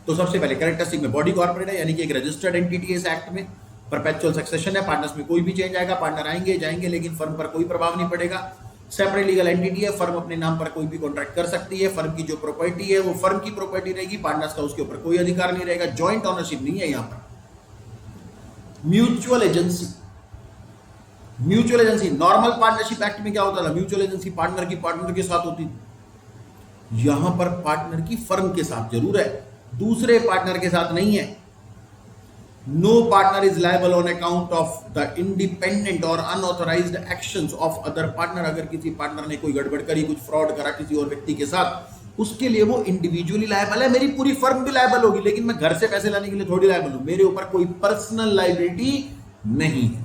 S1: तो सबसे पहले कैरेक्टरिस्टिक में बॉडी कॉर्पोरेट है, यानी कि एक रजिस्टर्ड एंटिटी है इस एक्ट में। परपेचुअल सक्सेशन है, पार्टनर्स में कोई भी चेंज आएगा, पार्टनर आएंगे जाएंगे, लेकिन फर्म पर कोई प्रभाव नहीं पड़ेगा। सेपरेट लीगल एंटिटी है, फर्म अपने नाम पर कोई भी कॉन्ट्रैक्ट कर सकती है, फर्म की जो प्रॉपर्टी है वो फर्म की प्रॉपर्टी रहेगी, पार्टनर्स का उसके ऊपर कोई अधिकार नहीं रहेगा, जॉइंट ओनरशिप नहीं है यहां पर। Mutual agency, mutual agency normal partnership act में क्या होता था? म्यूचुअल एजेंसी पार्टनर की पार्टनर के साथ होती थी, यहां पर पार्टनर की फर्म के साथ जरूर है, दूसरे पार्टनर के साथ नहीं है। No partner is liable on account of the independent or unauthorized actions of other partner। अगर किसी पार्टनर ने कोई गड़बड़ करी, कुछ फ्रॉड करा किसी और व्यक्ति के साथ, उसके लिए वो इंडिविजुअली लायबल है। मेरी पूरी फर्म भी लायबल होगी, लेकिन मैं घर से पैसे लाने के लिए थोड़ी लायबल हूं, मेरे ऊपर कोई पर्सनल लायबिलिटी नहीं है।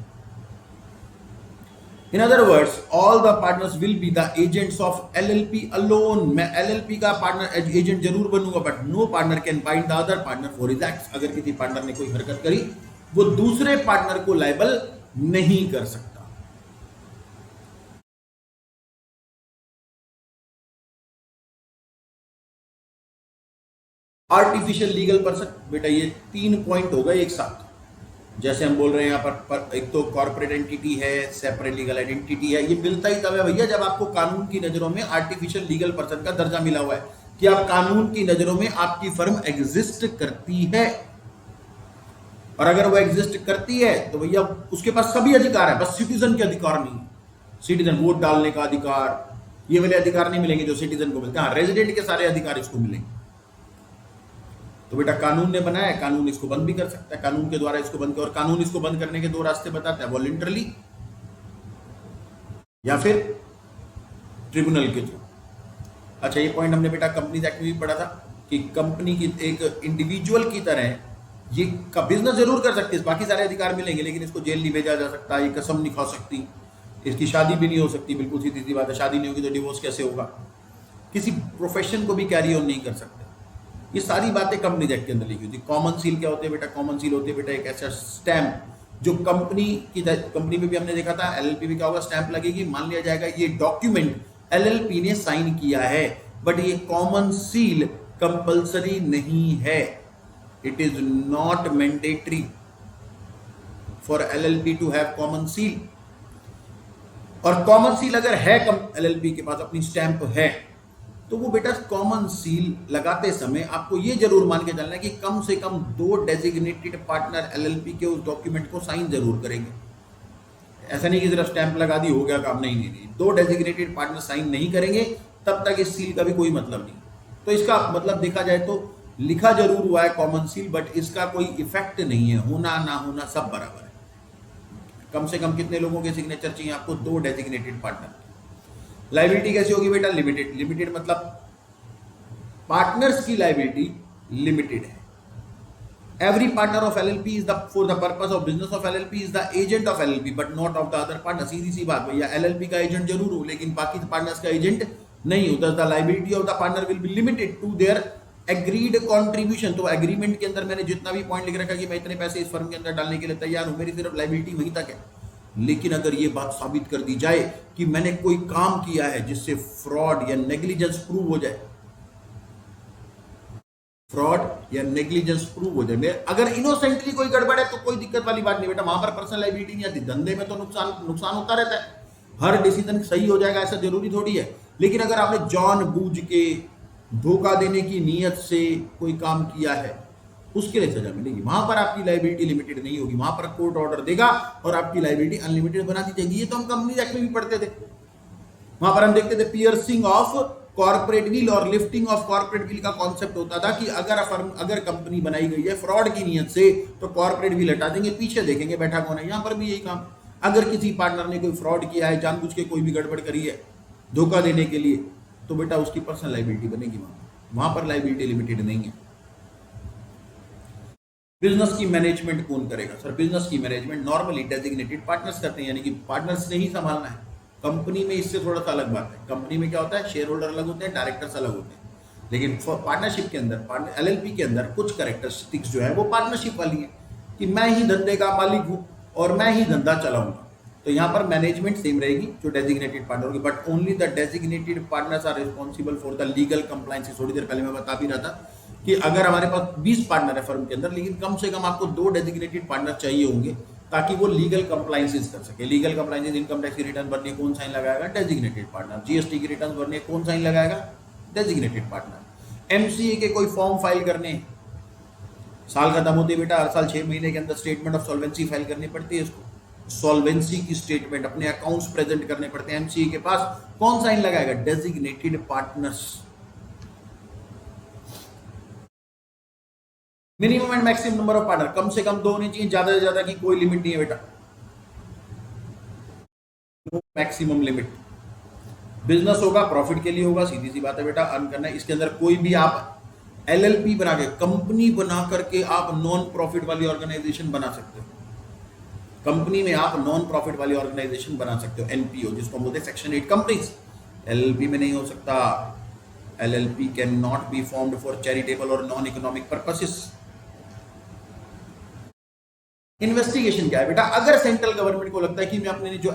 S1: In other words, all the partners will be the agents of LLP alone। मैं LLP का पार्टनर एजेंट जरूर बनूंगा, but no partner can bind the other partner for his acts। अगर किसी पार्टनर ने कोई हरकत करी, वो दूसरे पार्टनर को लायबल नहीं कर सकता। आर्टिफिशियल लीगल पर्सन, बेटा ये 3 पॉइंट हो गए एक साथ। जैसे हम बोल रहे हैं यहाँ पर एक तो कॉर्पोरेट एंटिटी है, सेपरेट लीगल एंटिटी है, ये मिलता ही तब है भैया जब आपको कानून की नजरों में आर्टिफिशियल लीगल पर्सन का दर्जा मिला हुआ है, कि आप कानून की नजरों में आपकी फर्म एग्जिस्ट करती है। और अगर वो एग्जिस्ट करती है तो भैया उसके पास सभी अधिकार है, बस सिटीजन के अधिकार नहीं। सिटीजन वोट डालने का अधिकार, ये वाले अधिकार नहीं मिलेंगे जो सिटीजन को मिलते हैं। रेजिडेंट के सारे अधिकार इसको मिलेंगे। तो बेटा कानून ने बनाया, कानून इसको बंद भी कर सकता है, कानून के द्वारा इसको बंद कर, और कानून इसको बंद करने के 2 रास्ते बताता है, वॉलंटरली या फिर ट्रिब्यूनल के थ्रू। अच्छा, ये पॉइंट हमने बेटा कंपनीज एक्ट में भी पढ़ा था कि कंपनी की एक इंडिविजुअल की तरह ये का बिजनेस जरूर कर सकती है, बाकी सारे अधिकार मिलेंगे, लेकिन इसको जेल नहीं भेजा जा सकता, ये कसम नहीं खा सकती, इसकी शादी भी नहीं हो सकती। बिल्कुल सीधी सी बात है, शादी नहीं होगी तो डिवोर्स कैसे होगा? किसी प्रोफेशन को भी कैरी ऑन नहीं कर सकते। ये सारी बातें कंपनी एक्ट के अंदर लिखी होती है। कॉमन सील क्या होते हैं बेटा? कॉमन सील होते हैं बेटा एक ऐसा स्टैम्प जो कंपनी में भी हमने देखा था, एलएलपी में क्या होगा? स्टैंप लगेगी, मान लिया जाएगा ये डॉक्यूमेंट एलएलपी ने साइन किया है, बट ये कॉमन सील कंपल्सरी नहीं है। It is not mandatory for LLP to have common seal. और कॉमन सील अगर है एलएलपी के पास अपनी स्टैंप है, तो वो बेटा कॉमन सील लगाते समय आपको ये जरूर मान के चलना है कि कम से कम 2 डेजिग्नेटेड पार्टनर एलएलपी के उस डॉक्यूमेंट को साइन जरूर करेंगे। ऐसा नहीं कि सिर्फ स्टैंप लगा दी हो गया काम, नहीं नहीं नहीं, 2 डेजिग्नेटेड पार्टनर साइन नहीं करेंगे तब तक इस सील का भी कोई मतलब नहीं। तो इसका मतलब देखा जाए तो लिखा जरूर हुआ है कॉमन सील, बट इसका कोई इफेक्ट नहीं है, होना ना होना सब बराबर है। कम से कम कितने लोगों के सिग्नेचर चाहिए आपको? 2 डेजिग्नेटेड पार्टनर। लायबिलिटी कैसी होगी बेटा? लिमिटेड। लिमिटेड मतलब पार्टनर्स की लायबिलिटी लिमिटेड है। Every partner of LLP is for the purpose of business of LLP is the agent of LLP but not of the other partner। सीधी सी बात भैया, LLP का एजेंट जरूर हो लेकिन बाकी पार्टनर्स का एजेंट नहीं होता। The liability of the partner will be limited to their agreed contribution. तो एग्रीमेंट के अंदर मैंने जितना भी पॉइंट लिख रखा कि मैं इतने पैसे इस फर्म के अंदर डालने के लिए तैयार हूं, मेरी सिर्फ लायबिलिटी वहीं तक है। लेकिन अगर ये बात साबित कर दी जाए कि मैंने कोई काम किया है जिससे फ्रॉड या नेग्लिजेंस प्रूव हो जाए, फ्रॉड या नेग्लिजेंस प्रूव हो जाए, अगर इनोसेंटली कोई गड़बड़ है तो कोई दिक्कत वाली बात नहीं बेटा, वहां पर पर्सनल लायबिलिटी नहीं आती। धंधे में तो नुकसान होता रहता है, हर डिसीजन सही हो जाएगा ऐसा जरूरी थोड़ी है। लेकिन अगर आपने जानबूझ के धोखा देने की नीयत से कोई काम किया है, उसके लिए सजा मिलेगी। वहां पर आपकी लायबिलिटी लिमिटेड नहीं होगी, वहां पर कोर्ट ऑर्डर देगा और आपकी लायबिलिटी अनलिमिटेड बना दी जाएगी। ये तो हम कंपनी एक्ट में भी पढ़ते थे। वहां पर हम देखते थे पियर्सिंग ऑफ कॉर्पोरेट व्हील और लिफ्टिंग ऑफ कॉर्पोरेट व्हील का कॉन्सेप्ट होता था कि अगर कंपनी बनाई गई है फ्रॉड की नियत से तो कॉर्पोरेट व्हील हटा देंगे, पीछे देखेंगे बैठा कौन है। यहां पर भी यही काम, अगर किसी पार्टनर ने कोई फ्रॉड किया है, जानबूझ के कोई भी गड़बड़ करी है धोखा देने के लिए, तो बेटा उसकी पर्सनल लायबिलिटी बनेगी। वहां पर लायबिलिटी लिमिटेड नहीं है। बिजनेस की मैनेजमेंट कौन करेगा? सर बिजनेस की मैनेजमेंट नॉर्मली डेजिग्नेटेड पार्टनर्स करते हैं, यानी कि पार्टनर्स ने ही संभालना है। कंपनी में इससे थोड़ा सा अलग बात है। कंपनी में क्या होता है, शेयर होल्डर अलग होते हैं, डायरेक्टर्स अलग होते हैं। लेकिन पार्टनरशिप के अंदर, एलएलपी के अंदर कुछ कैरेक्टरिस्टिक्स जो है वो पार्टनरशिप वाली है कि मैं ही धंधे का मालिक हूं और मैं ही धंधा चलाऊंगा। तो यहाँ पर मैनेजमेंट सेम रहेगी जो डेजिग्नेटेड पार्टनर होगी, but only the designated partners are responsible for the legal compliance. थोड़ी देर पहले मैं बता भी रहा था कि अगर हमारे पास 20 पार्टनर है फर्म के अंदर, लेकिन कम से कम आपको 2 डेजिग्नेटेड पार्टनर चाहिए होंगे ताकि वो लीगल कंप्लायंसेस कर सके। लीगल कंप्लायंसेस, इनकम टैक्स की रिटर्न भरने कौन साइन लगाएगा? Designated partner. जीएसटी की रिटर्न भरने कौन साइन लगाएगा? Designated partner. एमसीए के कोई फॉर्म फाइल करने, साल खत्म होते बेटा हर साल 6 महीने के अंदर स्टेटमेंट ऑफ सॉल्वेंसी फाइल करनी पड़ती है। इसको सॉल्वेंसी की स्टेटमेंट, अपने अकाउंट्स प्रेजेंट करने पड़ते हैं। एमसीए के पास कौन साइन लगाएगा? Designated partners. Minimum and maximum number of partner, कम से कम 2 होने चाहिए, ज्यादा से ज्यादा की कोई लिमिट नहीं है बेटा, नो मैक्सिमम लिमिट। बिजनेस होगा प्रॉफिट के लिए होगा, सीधी सी बात है बेटा, अर्न करना है। इसके अंदर कोई भी आप एलएलपी बना के, कंपनी बना करके आप नॉन प्रॉफिट वाली ऑर्गेनाइजेशन बना सकते हो। कंपनी में आप नॉन प्रॉफिट वाली ऑर्गेनाइजेशन बना सकते हो, एनपीओ जिसको बोलते हैं सेक्शन 8 कंपनीज। एलएलपी में नहीं हो सकता। LLP can not be formed for charitable और नॉन इकोनॉमिक पर्पसेस। इन्वेस्टिगेशन क्या है बेटा? अगर सेंट्रल गवर्नमेंट को लगता है कि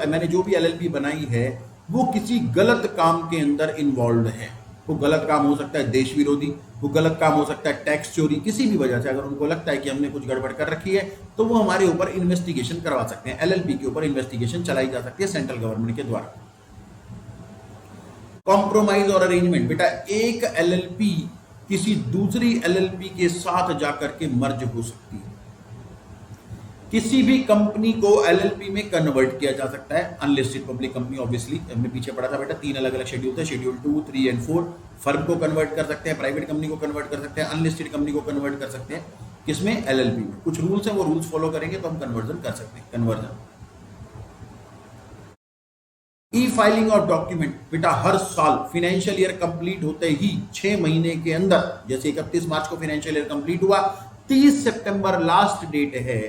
S1: मैंने जो भी एलएलपी बनाई है वो किसी गलत काम के अंदर इन्वॉल्व है, वो गलत काम हो सकता है देश विरोधी, वो गलत काम हो सकता है टैक्स चोरी, किसी भी वजह से अगर उनको लगता है कि हमने कुछ गड़बड़ कर रखी है तो वो हमारे ऊपर इन्वेस्टिगेशन करवा सकते हैं। एलएलपी के ऊपर इन्वेस्टिगेशन चलाई जा सकती है सेंट्रल गवर्नमेंट के द्वारा। कॉम्प्रोमाइज और अरेंजमेंट, बेटा एक एलएलपी किसी दूसरी एलएलपी के साथ जाकर के मर्ज हो सकती है। किसी भी कंपनी को एलएलपी में कन्वर्ट किया जा सकता है। अनलिस्टेड पब्लिक कंपनी, ऑब्वियसली हमने पीछे पढ़ा था बेटा, 3 अलग अलग शेड्यूल थे, शेड्यूल 2, 3 एंड 4। फर्म को कन्वर्ट कर सकते हैं, प्राइवेट कंपनी को कन्वर्ट कर सकते हैं, अनलिस्टेड कंपनी को कन्वर्ट कर सकते हैं। किसमें? एलएलपी में। कुछ रूल्स हैं, वो रूल्स फॉलो करेंगे तो हम कन्वर्जन कर सकते हैं। Conversion, E filing of document, बेटा हर साल फाइनेंशियल ईयर कंप्लीट होते ही 6 महीने के अंदर, जैसे 31 मार्च को फाइनेंशियल ईयर कंप्लीट हुआ, 30 सितंबर लास्ट डेट है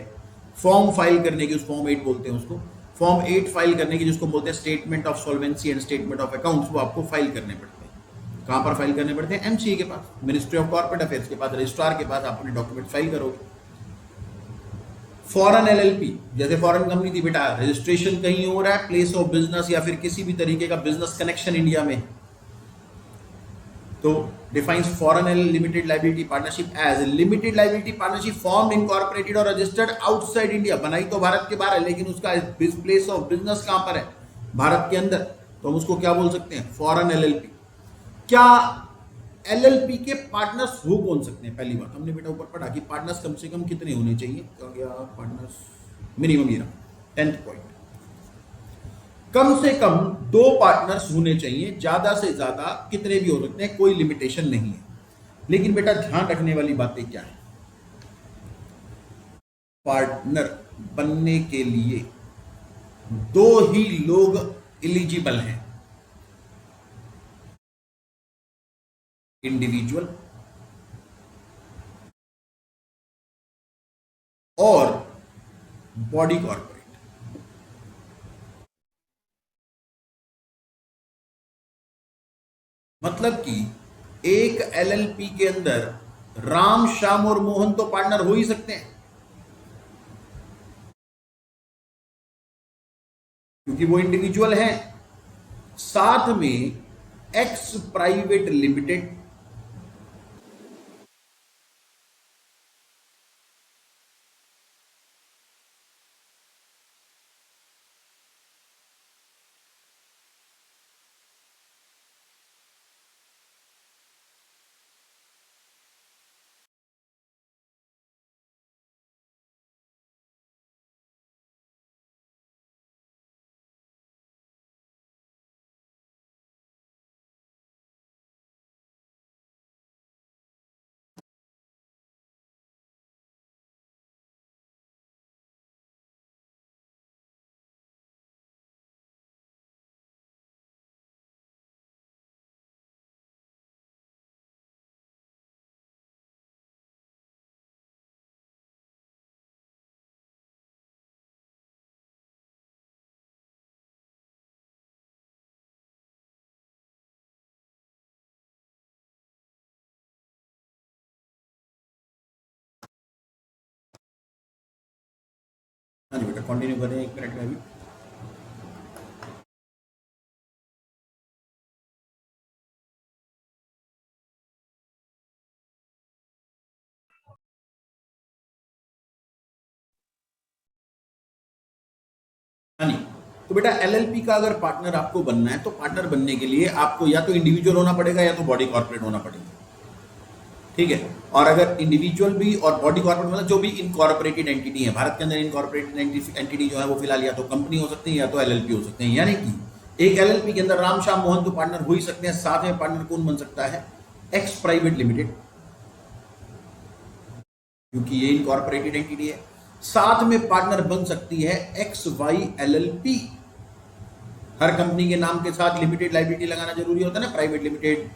S1: फॉर्म फाइल करने की, उस फॉर्म 8 बोलते हैं उसको, फॉर्म 8 फाइल करने की, जिसको बोलते हैं statement of solvency and statement of accounts. वो आपको फाइल करने पड़ते हैं। कहां पर फाइल करने पड़ते हैं? एमसीए के पास, मिनिस्ट्री ऑफ कॉर्पोरेट अफेयर्स के पास, रजिस्ट्रार के पास आप अपने डॉक्यूमेंट फाइल करोगे। फॉरेन एलएलपी, जैसे फॉरेन कंपनी थी बेटा, रजिस्ट्रेशन कहीं हो रहा है, प्लेस ऑफ बिजनेस या फिर किसी भी तरीके का बिजनेस कनेक्शन इंडिया में, तो defines foreign limited liability partnership as limited liability partnership formed, incorporated और registered outside India। बनाई तो भारत के बाहर है लेकिन उसका प्लेस ऑफ बिजनेस कहां पर है? भारत के अंदर, तो हम उसको क्या बोल सकते हैं, फॉरेन एलएलपी। क्या एलएलपी के पार्टनर्स हो कौन सकते हैं? पहली बात हमने बेटा ऊपर पढ़ा कि पार्टनर्स कम से कम कितने होने चाहिए, क्या गया पार्टनर्स मिनिमम, ये 10th पॉइंट, कम से कम 2 पार्टनर्स होने चाहिए, ज्यादा से ज्यादा कितने भी हो सकते हैं, कोई लिमिटेशन नहीं है। लेकिन बेटा ध्यान रखने वाली बातें क्या है, पार्टनर बनने के लिए 2 ही लोग एलिजिबल हैं, इंडिविजुअल और बॉडी कॉर्पोरेट। मतलब कि एक एलएलपी के अंदर राम, श्याम और मोहन तो पार्टनर हो ही सकते हैं, क्योंकि वो इंडिविजुअल हैं। साथ में एक्स प्राइवेट लिमिटेड हाँ जी बेटा कंटिन्यू करें 1 मिनट में अभी। हाँ जी, तो बेटा एलएलपी का अगर पार्टनर आपको बनना है, तो पार्टनर बनने के लिए आपको या तो इंडिविजुअल होना पड़ेगा या तो बॉडी कॉर्पोरेट होना पड़ेगा, ठीक है। और अगर इंडिविजुअल भी और बॉडी कॉर्पोरेट मतलब जो भी इनकॉर्पोरेटेड एंटिटी है, भारत के अंदर इनकॉर्पोरेटेड एंटिटी जो है वो फिलहाल या तो कंपनी हो सकती है या तो एलएलपी हो सकते हैं। यानी कि एक एलएलपी के अंदर राम, श्याम, मोहन तो पार्टनर हो ही सकते हैं। साथ में पार्टनर कौन बन सकता है, एक्स प्राइवेट लिमिटेड, क्योंकि ये इनकॉर्पोरेटेड एंटिटी है। साथ में पार्टनर बन सकती है एक्स वाई एलएलपी। हर कंपनी के नाम के साथ लिमिटेड लाइबिलिटी लगाना जरूरी होता है ना, प्राइवेट लिमिटेड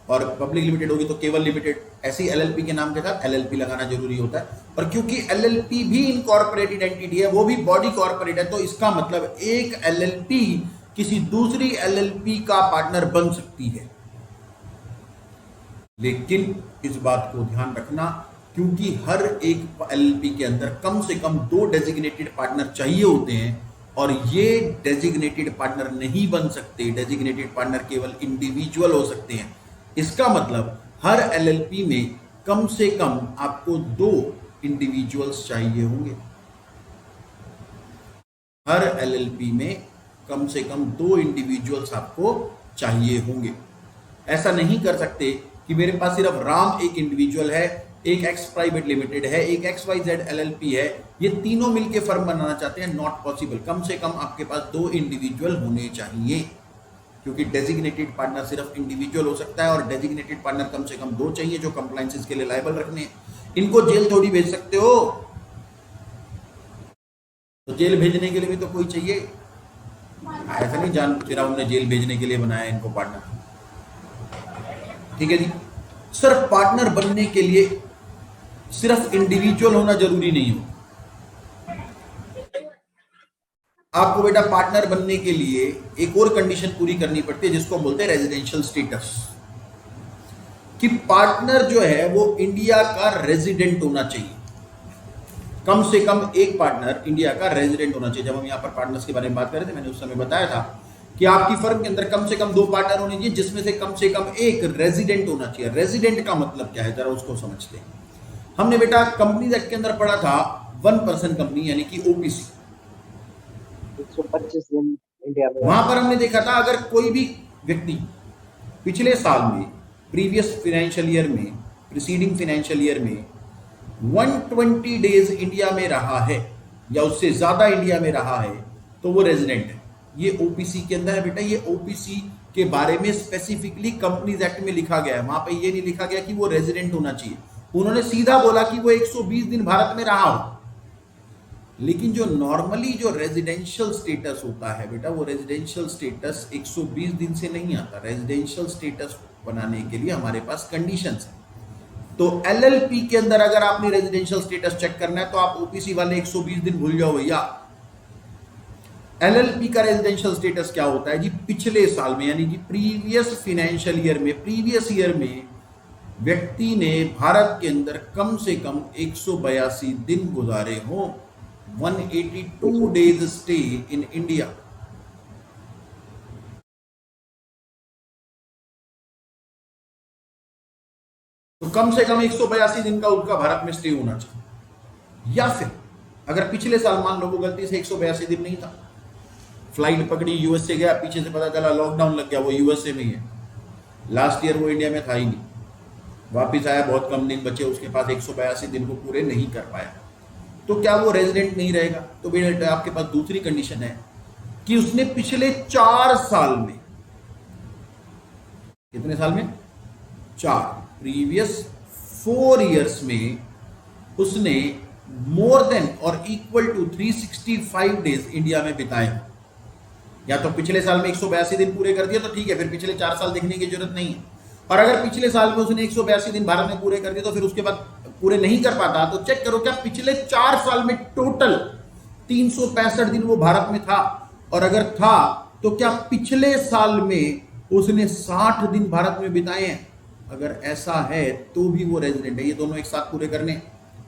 S1: और पब्लिक लिमिटेड होगी तो केवल लिमिटेड, ऐसी एलएलपी के नाम के साथ एलएलपी लगाना जरूरी होता है। और क्योंकि एलएलपी भी इनकॉर्पोरेटेड एंटिटी है, वो भी बॉडी कॉर्पोरेट है, तो इसका मतलब एक एलएलपी किसी दूसरी एलएलपी का पार्टनर बन सकती है। लेकिन इस बात को ध्यान रखना, क्योंकि हर एक एलएलपी के अंदर कम से कम 2 डेजिग्नेटेड पार्टनर चाहिए होते हैं, और ये डेजिग्नेटेड पार्टनर नहीं बन सकते। डेजिग्नेटेड पार्टनर केवल इंडिविजुअल हो सकते हैं। इसका मतलब हर एलएलपी में कम से कम आपको 2 इंडिविजुअल्स चाहिए होंगे। हर एलएलपी में कम से कम 2 इंडिविजुअल्स आपको चाहिए होंगे। ऐसा नहीं कर सकते कि मेरे पास सिर्फ राम एक इंडिविजुअल है, एक एक्स प्राइवेट लिमिटेड है, एक एक्स वाई जेड एलएलपी है, ये तीनों मिलके फर्म बनाना चाहते हैं। Not possible. कम से कम आपके पास 2 इंडिविजुअल होने चाहिए, क्योंकि डेजिग्नेटेड पार्टनर सिर्फ इंडिविजुअल हो सकता है, और डेजिग्नेटेड पार्टनर कम से कम 2 चाहिए जो कंप्लायंसेस के लिए लायबल रखने हैं। इनको जेल थोड़ी भेज सकते हो, तो जेल भेजने के लिए भी तो कोई चाहिए। ऐसा नहीं जान तेरा उन्होंने जेल भेजने के लिए बनाया इनको पार्टनर, ठीक है जी। सिर्फ पार्टनर बनने के लिए सिर्फ इंडिविजुअल होना जरूरी नहीं हो। आपको बेटा पार्टनर बनने के लिए एक और कंडीशन पूरी करनी पड़ती है, जिसको हम बोलते हैं रेजिडेंशियल स्टेटस, कि पार्टनर जो है वो इंडिया का रेजिडेंट होना चाहिए। कम से कम एक पार्टनर इंडिया का रेजिडेंट होना चाहिए। जब हम यहाँ पर पार्टनर्स के बारे में बात कर रहे थे, मैंने उस समय बताया था कि आपकी फर्म के अंदर कम से कम 2 पार्टनर होने चाहिए, जिसमें से कम से कम एक रेजिडेंट होना चाहिए। रेजिडेंट का मतलब क्या है, जरा उसको समझते हैं। हमने बेटा कंपनी एक्ट के अंदर पढ़ा था 1 पर्सन कंपनी, यानी कि ओपीसी।
S2: 125 दिन इंडिया में।
S1: वहां पर हमने देखा था अगर कोई भी व्यक्ति पिछले साल में, प्रीवियस फाइनेंशियल ईयर में, प्रीसीडिंग फाइनेंशियल ईयर में 120 डेज इंडिया में रहा है या उससे ज्यादा इंडिया में रहा है तो वो रेजिडेंट है। ये ओपीसी के अंदर है बेटा। ये ओपीसी के बारे में स्पेसिफिकली कंपनीज एक्ट में लिखा गया है। वहां पे ये नहीं लिखा गया कि वो रेजिडेंट होना चाहिए। उन्होंने सीधा बोला कि वो 120 दिन भारत में रहा हो। लेकिन जो नॉर्मली जो रेजिडेंशियल स्टेटस होता है बेटा, वो रेजिडेंशियल स्टेटस 120 दिन से नहीं आता। रेजिडेंशियल स्टेटस बनाने के लिए हमारे पास कंडीशंस है। तो एलएलपी के अंदर अगर आपने रेजिडेंशियल स्टेटस चेक करना है तो आप ओपीसी वाले 120 दिन भूल जाओ भैया। एलएलपी का रेजिडेंशियल स्टेटस क्या होता है जी? पिछले साल में, यानी कि प्रीवियस फाइनेंशियल ईयर में, प्रीवियस ईयर में व्यक्ति ने भारत के अंदर कम से कम 182 दिन गुजारे हों। 182 डेज स्टे इन इंडिया। तो कम से कम 182 दिन का उनका भारत में स्टे होना चाहिए। या फिर अगर पिछले साल मान लो वो गलती से 182 दिन नहीं था, फ्लाइट पकड़ी, यूएसए गया, पीछे से पता चला लॉकडाउन लग गया, वो यूएसए में ही है, लास्ट ईयर वो इंडिया में था ही नहीं, वापिस आया, बहुत कम दिन बचे उसके पास, 182 दिन को पूरे नहीं कर पाया, तो क्या वो रेजिडेंट नहीं रहेगा? तो बेटा आपके पास दूसरी कंडीशन है कि उसने पिछले 4 साल में, कितने साल में? 4, प्रीवियस 4 इयर्स में उसने मोर देन और इक्वल टू 365 डेज इंडिया में बिताए। या तो पिछले साल में 182 दिन पूरे कर दिए तो ठीक है, फिर पिछले 4 साल देखने की जरूरत नहीं है। और अगर पिछले साल में उसने 182 दिन भारत में पूरे कर दिए तो फिर उसके बाद पूरे नहीं कर पाता, तो चेक करो क्या पिछले 4 साल में टोटल 365 दिन वो भारत में था, और अगर था तो क्या पिछले साल में उसने 60 दिन भारत में बिताए हैं? अगर ऐसा है तो भी वो रेजिडेंट है। ये दोनों एक साथ पूरे करने,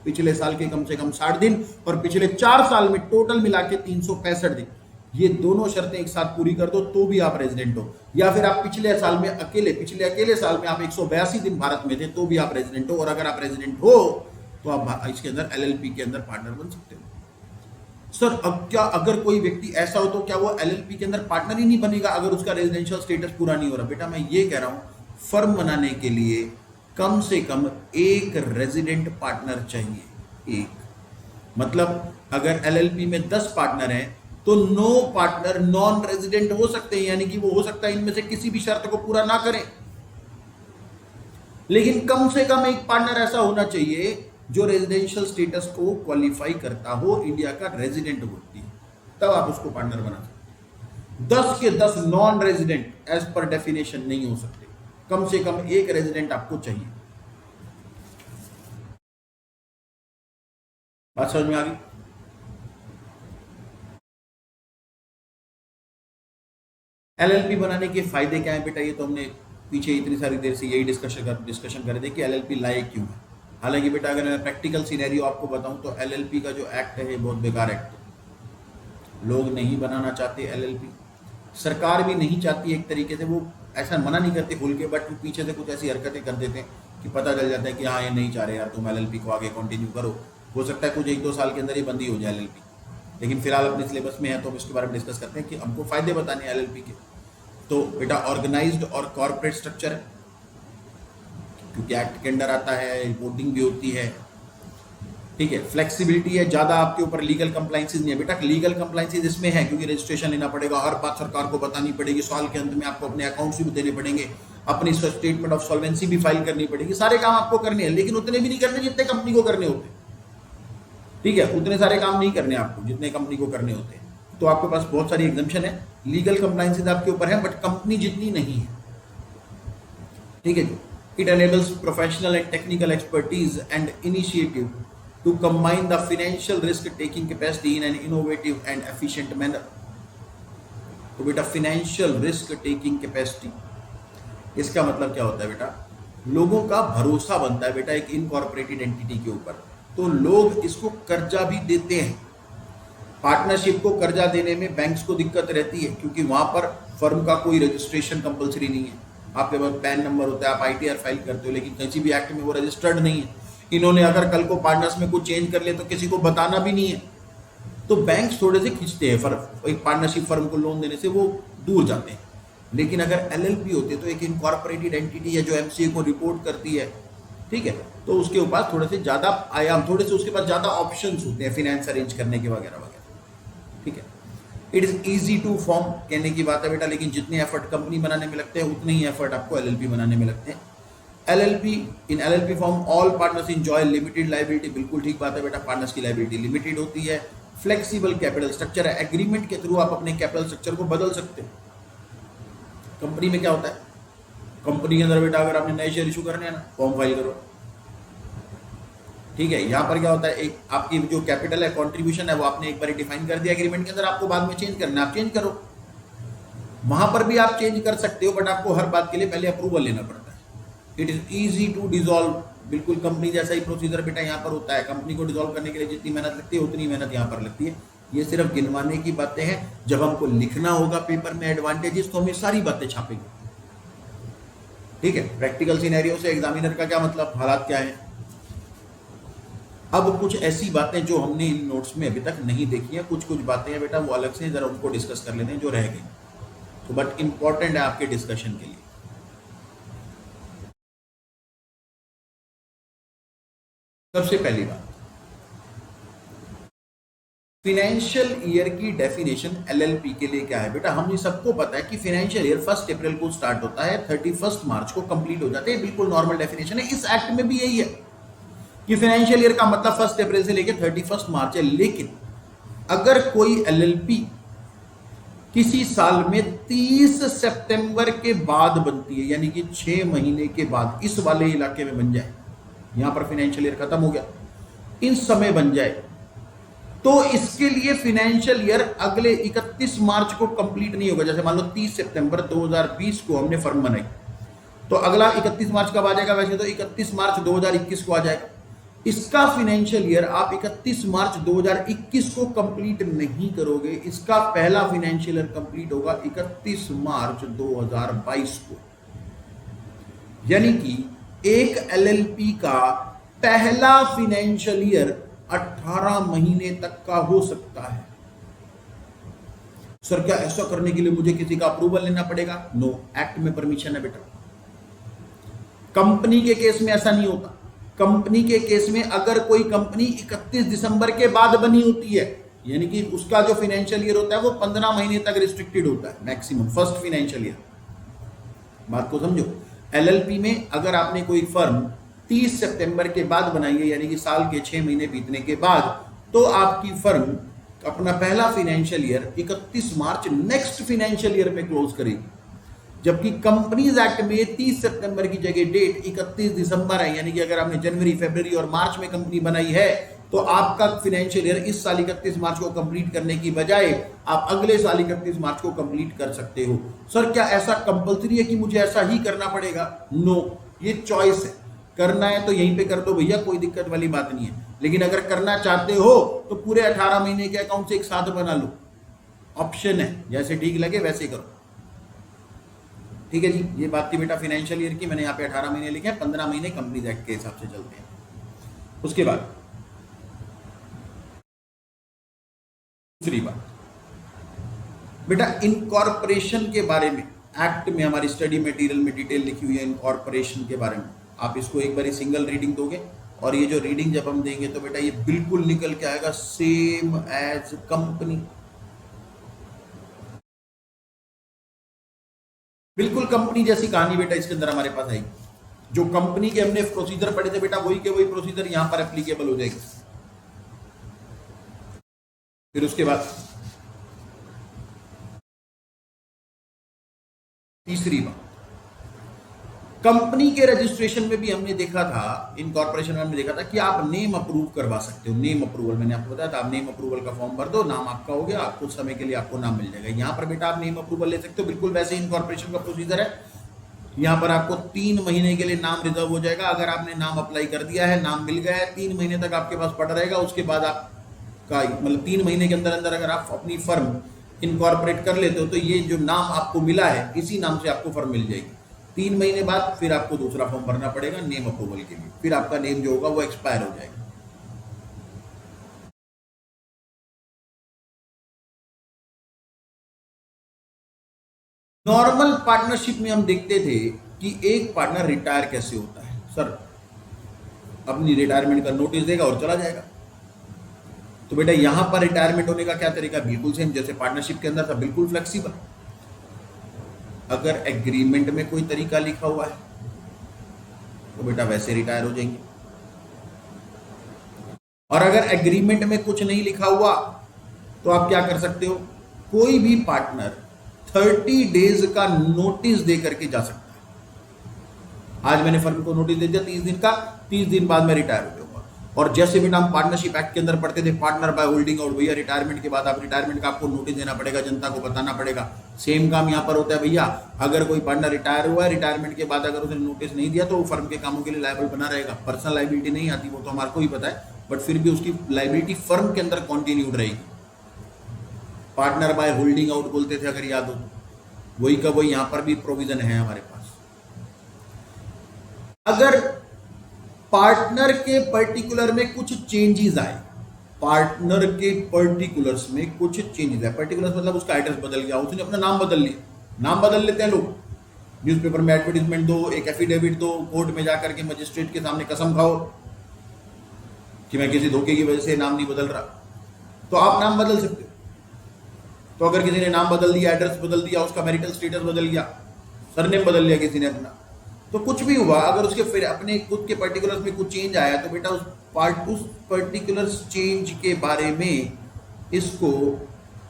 S1: पिछले साल के कम से कम 60 दिन और पिछले 4 साल में टोटल मिला के 365 दिन, ये दोनों शर्तें एक साथ पूरी कर दो तो भी आप रेजिडेंट हो। या फिर आप पिछले साल में पिछले अकेले साल में आप 182 दिन भारत में थे तो भी आप रेजिडेंट हो। और अगर आप रेजिडेंट हो तो आप इसके अंदर एलएलपी के अंदर पार्टनर बन सकते हो। सर अब क्या अगर कोई व्यक्ति ऐसा हो तो क्या वो एलएलपी के अंदर पार्टनर ही नहीं बनेगा अगर उसका रेजिडेंशियल स्टेटस पूरा नहीं हो रहा? बेटा मैं ये कह रहा हूं, फर्म बनाने के लिए कम से कम एक रेजिडेंट पार्टनर चाहिए। एक मतलब अगर एलएलपी में 10 पार्टनर हैं तो 9 पार्टनर नॉन रेजिडेंट हो सकते हैं, यानी कि वो हो सकता है इनमें से किसी भी शर्त को पूरा ना करें, लेकिन कम से कम एक पार्टनर ऐसा होना चाहिए जो रेजिडेंशियल स्टेटस को क्वालिफाई करता हो, इंडिया का रेजिडेंट व्यक्ति, तब आप उसको पार्टनर बना सकते। 10 के 10 non resident as per definition नहीं हो सकते, कम से कम एक रेजिडेंट आपको चाहिए। बात समझ में आ गई? एलएलपी बनाने के फायदे क्या है बेटा? ये तो हमने पीछे इतनी सारी देर से यही डिस्कशन कर रहे थे कि एलएलपी लायक क्यों है। हालांकि बेटा अगर मैं प्रैक्टिकल सिनेरियो आपको बताऊं तो एलएलपी का जो एक्ट है ये बहुत बेकार एक्ट है। लोग नहीं बनाना चाहते एलएलपी, सरकार भी नहीं चाहती एक तरीके से, वो ऐसा मना नहीं करते खुल के, बट पीछे से कुछ ऐसी हरकतें कर देते हैं कि पता चल जाता है कि हाँ ये नहीं चाह रहे यार, तुम एलएलपी को आगे कंटिन्यू करो। हो सकता है कुछ 1-2 साल के अंदर ही बंदी हो जाए एलएलपी, लेकिन फिलहाल अपने सिलेबस में है तो हम इसके बारे में डिस्कस करते हैं कि हमको फायदे बताने हैं एलएलपी के। तो बेटा ऑर्गेनाइज्ड और कॉर्पोरेट स्ट्रक्चर है, क्योंकि एक्ट के अंडर आता है, रिपोर्टिंग भी होती है, ठीक है। फ्लेक्सिबिलिटी है, ज्यादा आपके ऊपर लीगल कंप्लाइंसेस नहीं है बेटा। लीगल कंप्लाइंसेस इसमें है क्योंकि रजिस्ट्रेशन लेना पड़ेगा, हर बात सरकार को बतानी पड़ेगी, साल के अंत में आपको अपने अकाउंट्स भी देने पड़ेंगे, अपनी स्टेटमेंट ऑफ सॉल्वेंसी भी फाइल करनी पड़ेगी, सारे काम आपको करने हैं, लेकिन उतने भी नहीं करने जितने कंपनी को करने होते, ठीक है। उतने सारे काम नहीं करने आपको जितने कंपनी को करने होते हैं। तो आपके पास बहुत सारी एग्जम्पशन है, लीगल कंप्लाइंसेस आपके ऊपर है, बट कंपनी जितनी नहीं है, ठीक है जी। It enables professional and technical expertise and initiative to combine the financial risk taking capacity in an innovative and efficient manner। तो बेटा फाइनेंशियल रिस्क टेकिंग कैपेसिटी, इसका मतलब क्या होता है बेटा? लोगों का भरोसा बनता है बेटा एक इनकॉर्पोरेटेड एंटिटी के ऊपर, तो लोग इसको कर्जा भी देते हैं। पार्टनरशिप को कर्जा देने में बैंक्स को दिक्कत रहती है क्योंकि वहां पर फर्म का कोई रजिस्ट्रेशन कंपलसरी नहीं है, आपके पास पैन नंबर होता है, आप ITR फाइल करते हो, लेकिन किसी भी एक्ट में वो रजिस्टर्ड नहीं है। इन्होंने अगर कल को पार्टनर्स में कुछ चेंज कर लिया तो किसी को बताना भी नहीं है, तो बैंक थोड़े से खींचते हैं एक पार्टनरशिप फर्म को लोन देने से, वो दूर जाते हैं। लेकिन अगर एलएलपी होते तो एक इनकॉर्पोरेटेड एंटिटी है जो एमसीए को रिपोर्ट करती है, ठीक है, तो उसके पास थोड़े से ज़्यादा आयाम, थोड़े से उसके पास ज़्यादा ऑप्शंस होते हैं फिनेंस अरेंज करने के वगैरह वगैरह, ठीक है। It is easy to form कहने की बात है बेटा, लेकिन जितने एफर्ट कंपनी बनाने में लगते हैं उतने ही एफर्ट आपको एलएलपी बनाने में लगते हैं। LLP, in LLP form all partners enjoy limited liability, बिल्कुल ठीक बात है बेटा, पार्टनर्स की लायबिलिटी लिमिटेड होती है। फ्लेक्सिबल कैपिटल स्ट्रक्चर है, एग्रीमेंट के थ्रू आप अपने कैपिटल स्ट्रक्चर को बदल सकते हो। कंपनी में क्या होता है, कंपनी के अंदर बेटा अगर आपने नए शेयर इशू करने हैं ना, फॉर्म फाइल करो, ठीक है। यहाँ पर क्या होता है, एक आपकी जो कैपिटल है, कंट्रीब्यूशन है, वो आपने एक बार डिफाइन कर दिया एग्रीमेंट के अंदर, आपको बाद में चेंज करना है, आप चेंज करो। वहां पर भी आप चेंज कर सकते हो, बट आपको हर बात के लिए पहले अप्रूवल लेना पड़ता है। It is easy to dissolve, बिल्कुल कंपनी जैसा ही प्रोसीजर बेटा यहाँ पर होता है। कंपनी को डिसॉल्व करने के लिए जितनी मेहनत लगती है उतनी मेहनत यहाँ पर लगती है। ये सिर्फ गिनवाने की बातें हैं, जब हमको लिखना होगा पेपर में एडवांटेजेस, तो हम ये सारी बातें छापेंगे, ठीक है। प्रैक्टिकल सिनेरियो से एग्जामिनर का क्या मतलब, हालात क्या है। अब कुछ ऐसी बातें जो हमने इन नोट्स में अभी तक नहीं देखी है, कुछ कुछ बातें हैं बेटा वो अलग से, जरा उनको डिस्कस कर लेते हैं जो रह गई, तो बट इंपॉर्टेंट है आपके डिस्कशन के लिए। सबसे पहली बात, फिनेंशियल ईयर की डेफिनेशन एलएलपी के लिए क्या है बेटा। हम सबको पता है कि फिनेंशियल ईयर 1 अप्रैल को स्टार्ट होता है, 31 मार्च को कंप्लीट हो जाते हैं, बिल्कुल नॉर्मल डेफिनेशन है। इस एक्ट में भी यही है कि फाइनेंशियल ईयर का मतलब 1 अप्रैल से लेकर 31 मार्च है। लेकिन अगर कोई एलएलपी किसी साल में 30 सितंबर के बाद बनती है, यानी कि 6 महीने के बाद इस वाले इलाके में बन जाए, यहां पर फाइनेंशियल ईयर खत्म हो गया, इन समय बन जाए, तो इसके लिए फाइनेंशियल ईयर अगले 31 मार्च को कंप्लीट नहीं होगा। जैसे मान लो 30 सितंबर 2020 को हमने फर्म बनाई, तो अगला 31 मार्च कब आ जाएगा, वैसे तो 31 मार्च 2021 को आ जाएगा। इसका फाइनेंशियल ईयर आप 31 मार्च 2021 को कंप्लीट नहीं करोगे, इसका पहला फाइनेंशियल ईयर कंप्लीट होगा 31 मार्च 2022 को। यानी कि एक एलएलपी का पहला फाइनेंशियल ईयर 18 महीने तक का हो सकता है। सर क्या ऐसा करने के लिए मुझे किसी का अप्रूवल लेना पड़ेगा? नो, एक्ट में परमिशन है बेटा। कंपनी के केस में ऐसा नहीं होता। कंपनी के केस में अगर कोई कंपनी 31 दिसंबर के बाद बनी होती है, यानी कि उसका जो फाइनेंशियल ईयर होता है वो 15 महीने तक रिस्ट्रिक्टेड होता है मैक्सिमम, फर्स्ट फाइनेंशियल ईयर। बात को समझो। एलएलपी में अगर आपने कोई फर्म 30 सितंबर के बाद बनाई है, यानी कि साल के 6 महीने बीतने के बाद, तो आपकी फर्म अपना पहला फाइनेंशियल ईयर 31 मार्च नेक्स्ट फाइनेंशियल ईयर में क्लोज करेगी। जबकि कंपनीज एक्ट में 30 सितंबर की जगह डेट 31 दिसंबर है, यानी कि अगर आपने जनवरी, फरवरी और मार्च में कंपनी बनाई है, तो आपका फाइनेंशियल ईयर इस साल 31 मार्च को कंप्लीट करने की बजाय आप अगले साल 31 मार्च को कंप्लीट कर सकते हो। सर क्या ऐसा कंपलसरी है कि मुझे ऐसा ही करना पड़ेगा? नो, ये चॉइस है। करना है तो यहीं पे कर दो भैया, कोई दिक्कत वाली बात नहीं है। लेकिन अगर करना चाहते हो तो पूरे 18 महीने के अकाउंट से एक साथ बना लो, ऑप्शन है, जैसे ठीक लगे वैसे करो। ठीक है जी, ये बात थी बेटा फाइनेंशियल ईयर की। मैंने यहाँ पे 18 महीने लिखे हैं, 15 महीने कंपनीज एक्ट के हिसाब से चलते हैं। उसके बाद दूसरी बात बेटा, इनकॉर्पोरेशन के बारे में एक्ट में हमारी स्टडी मटेरियल में डिटेल लिखी हुई है इनकॉर्पोरेशन के बारे में। आप इसको एक बार सिंगल रीडिंग दोगे, और ये जो रीडिंग जब हम देंगे तो बेटा ये बिल्कुल निकल के आएगा सेम एज कंपनी, बिल्कुल कंपनी जैसी कहानी बेटा इसके अंदर हमारे पास आई। जो कंपनी के हमने प्रोसीजर पढ़े थे बेटा, वही के वही प्रोसीजर यहां पर एप्लीकेबल हो जाएगी। फिर उसके बाद तीसरी बात, कंपनी के रजिस्ट्रेशन में भी हमने देखा था, इनकॉर्पोरेशन में हमने देखा था कि आप नेम अप्रूव करवा सकते हो। नेम अप्रूवल मैंने आपको बताया था, आप नेम अप्रूवल का फॉर्म भर दो, नाम आपका हो गया, कुछ समय के लिए आपको नाम मिल जाएगा। यहाँ पर बेटा आप नेम अप्रूवल ले सकते हो, बिल्कुल वैसे इनकॉर्पोरेशन का प्रोसीजर है। यहाँ पर आपको 3 महीने के लिए नाम रिजर्व हो जाएगा। अगर आपने नाम अप्लाई कर दिया है, नाम मिल गया है, 3 महीने तक आपके पास पड़ा रहेगा। उसके बाद आपका मतलब 3 महीने के अंदर अंदर अगर आप अपनी फर्म इनकॉर्पोरेट कर लेते हो, तो ये जो नाम आपको मिला है इसी नाम से आपको फर्म मिल जाएगी। 3 महीने बाद फिर आपको दूसरा फॉर्म भरना पड़ेगा नेम अप्रूवल के लिए, फिर आपका नेम जो होगा वो एक्सपायर हो जाएगा। नॉर्मल पार्टनरशिप में हम देखते थे कि एक पार्टनर रिटायर कैसे होता है, सर अपनी रिटायरमेंट का नोटिस देगा और चला जाएगा। तो बेटा यहां पर रिटायरमेंट होने का क्या तरीका, बिल्कुल सेम जैसे पार्टनरशिप के अंदर था, बिल्कुल फ्लेक्सिबल। अगर एग्रीमेंट में कोई तरीका लिखा हुआ है तो बेटा वैसे रिटायर हो जाएंगे, और अगर एग्रीमेंट में कुछ नहीं लिखा हुआ तो आप क्या कर सकते हो, कोई भी पार्टनर 30 डेज का नोटिस दे करके जा सकता है। आज मैंने फर्म को नोटिस दे दिया 30 दिन का, 30 दिन बाद मैं रिटायर हो जाऊंगा। और जैसे बेटा हम पार्टनरशिप एक्ट के अंदर पढ़ते थे, पार्टनर बाय होल्डिंग आउट, भैया रिटायरमेंट के बाद आप रिटायरमेंट का आपको नोटिस देना पड़ेगा, जनता को बताना पड़ेगा। सेम काम यहाँ पर होता है भैया, अगर कोई पार्टनर रिटायर हुआ है, रिटायरमेंट के बाद अगर उसने नोटिस नहीं दिया तो वो फर्म के कामों के लिए लायबल बना रहेगा। पर्सनल लाइबिलिटी नहीं आती, वो तो हमारे को ही पता है, बट फिर भी उसकी लाइबिलिटी फर्म के अंदर कॉन्टिन्यूड रहेगी। पार्टनर बाय होल्डिंग आउट बोलते थे, अगर याद हो तो, वही का वही यहां पर भी प्रोविजन है हमारे पास। अगर पार्टनर के पर्टिकुलर में कुछ चेंजेस आए, पार्टनर के पर्टिकुलर्स में कुछ चेंजेस आए, पर्टिकुलर्स मतलब उसका एड्रेस बदल गया, उसने अपना नाम बदल लिया, नाम बदल लेते हैं लोग, न्यूज़पेपर में एडवर्टीजमेंट दो, एक एफिडेविट दो, कोर्ट में जाकर के मजिस्ट्रेट के सामने कसम खाओ कि मैं किसी धोखे की वजह से नाम नहीं बदल रहा, तो आप नाम बदल सकते हो। तो अगर किसी ने नाम बदल दिया, एड्रेस बदल दिया, उसका मैरिटल स्टेटस बदल गया, सरनेम बदल लिया किसी ने अपना, तो कुछ भी हुआ, अगर उसके फिर अपने खुद के पर्टिकुलर्स में कुछ चेंज आया तो बेटा उस पर्टिकुलर्स चेंज के बारे में इसको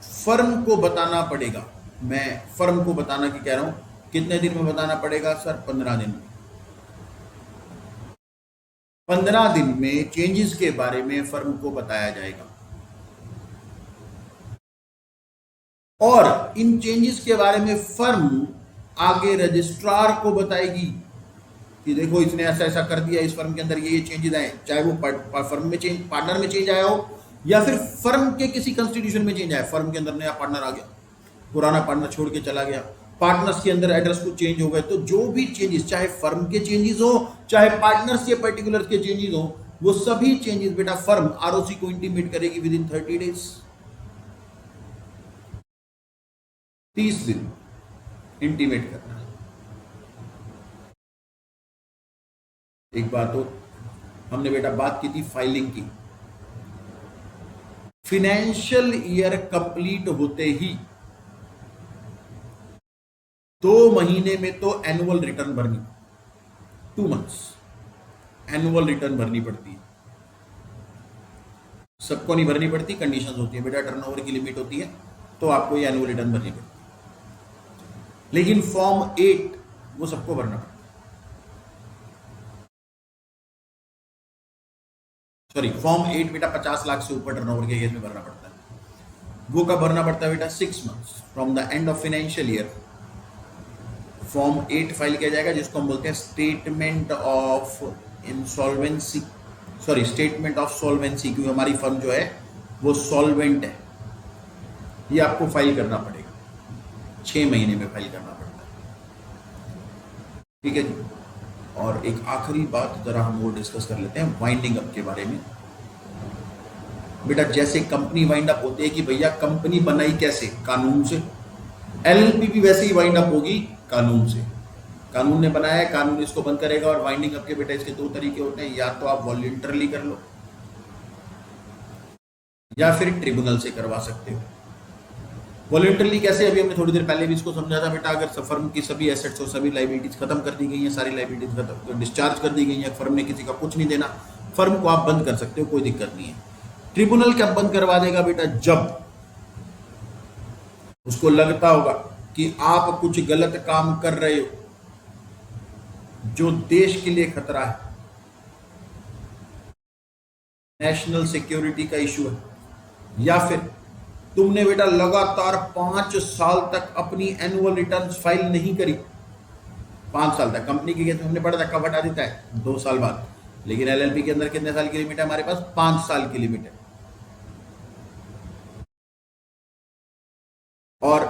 S1: फर्म को बताना पड़ेगा। मैं फर्म को बताना की कह रहा हूं, कितने दिन में बताना पड़ेगा सर, 15 दिन में। 15 दिन में चेंजेस के बारे में फर्म को बताया जाएगा, और इन चेंजेस के बारे में फर्म आगे रजिस्ट्रार को बताएगी कि देखो इसने ऐसा ऐसा कर दिया, इस फर्म के अंदर ये चेंजेस आए, चाहे वो फर्म में चेंज, पार्टनर में चेंज आया हो या फिर फर्म के किसी कंस्टिट्यूशन में चेंज आया। फर्म के अंदर नया पार्टनर आ गया, पुराना पार्टनर छोड़ के चला गया, पार्टनर्स के अंदर एड्रेस कुछ चेंज हो गए, तो जो भी चेंजेस, चाहे फर्म के चेंजेस हो चाहे पार्टनर्स के पर्टिकुलर के चेंजेस हो, वो सभी चेंजेस बेटा फर्म आरओसी को इंटीमेट करेगी विद इन 30 डेज, 30 दिन इंटीमेट करना है। एक बात तो हमने बेटा बात की थी फाइलिंग की, फाइनेंशियल ईयर कंप्लीट होते ही 2 महीने में तो एनुअल रिटर्न भरनी, 2 मंथ्स एनुअल रिटर्न भरनी पड़ती है। सबको नहीं भरनी पड़ती, कंडीशंस होती है बेटा, टर्नओवर की लिमिट होती है, तो आपको ये एनुअल रिटर्न भरनी पड़ती है। लेकिन फॉर्म 8 वो सबको भरना पड़ता है, सॉरी फॉर्म 8 बेटा 50 लाख से ऊपर टर्नओवर के केस में भरना पड़ता है। वो कब भरना पड़ता है बेटा, 6 months from the end of financial year. Form 8 file किया जाएगा, जिसको हम बोलते हैं statement of insolvency, sorry statement of solvency, क्योंकि हमारी फर्म जो है वो सॉल्वेंट है। ये आपको फाइल करना पड़ेगा, 6 महीने में फाइल करना पड़ता है, ठीक है जी। और एक आखिरी बात जरा हम वो डिस्कस कर लेते हैं वाइंडिंग अप के बारे में। बेटा जैसे कंपनी वाइंड अप होती है कि भैया कंपनी बनाई कैसे, कानून से, एलएलपी भी वैसे ही वाइंड अप होगी कानून से। कानून ने बनाया है, कानून इसको बंद करेगा। और वाइंडिंग अप के बेटा इसके 2 तरीके होते हैं, या तो आप वॉलंटरली कर लो या फिर ट्रिब्यूनल से करवा सकते हो। वॉलंटरली कैसे, अभी हमने थोड़ी देर पहले भी इसको समझा था बेटा। अगर फर्म की सभी एसेट्स और सभी लाइबिलिटीज खत्म कर दी गई हैं, सारी लाइबिलिटीज खत्म डिस्चार्ज कर दी गई हैं, फर्म ने किसी का कुछ नहीं देना, फर्म को आप बंद कर सकते हो, कोई दिक्कत नहीं है। ट्रिब्यूनल कब बंद करवा देगा बेटा, जब उसको लगता होगा कि आप कुछ गलत काम कर रहे हो जो देश के लिए खतरा है, नेशनल सिक्योरिटी का इशू है, या फिर तुमने बेटा लगातार 5 साल तक अपनी एनुअल रिटर्न्स फाइल नहीं करी, 5 साल तक। कंपनी के केस में हमने पढ़ा था कब हटा देता है, 2 साल बाद, लेकिन एलएलपी के अंदर कितने साल की लिमिट है हमारे पास, 5 साल की लिमिट है। और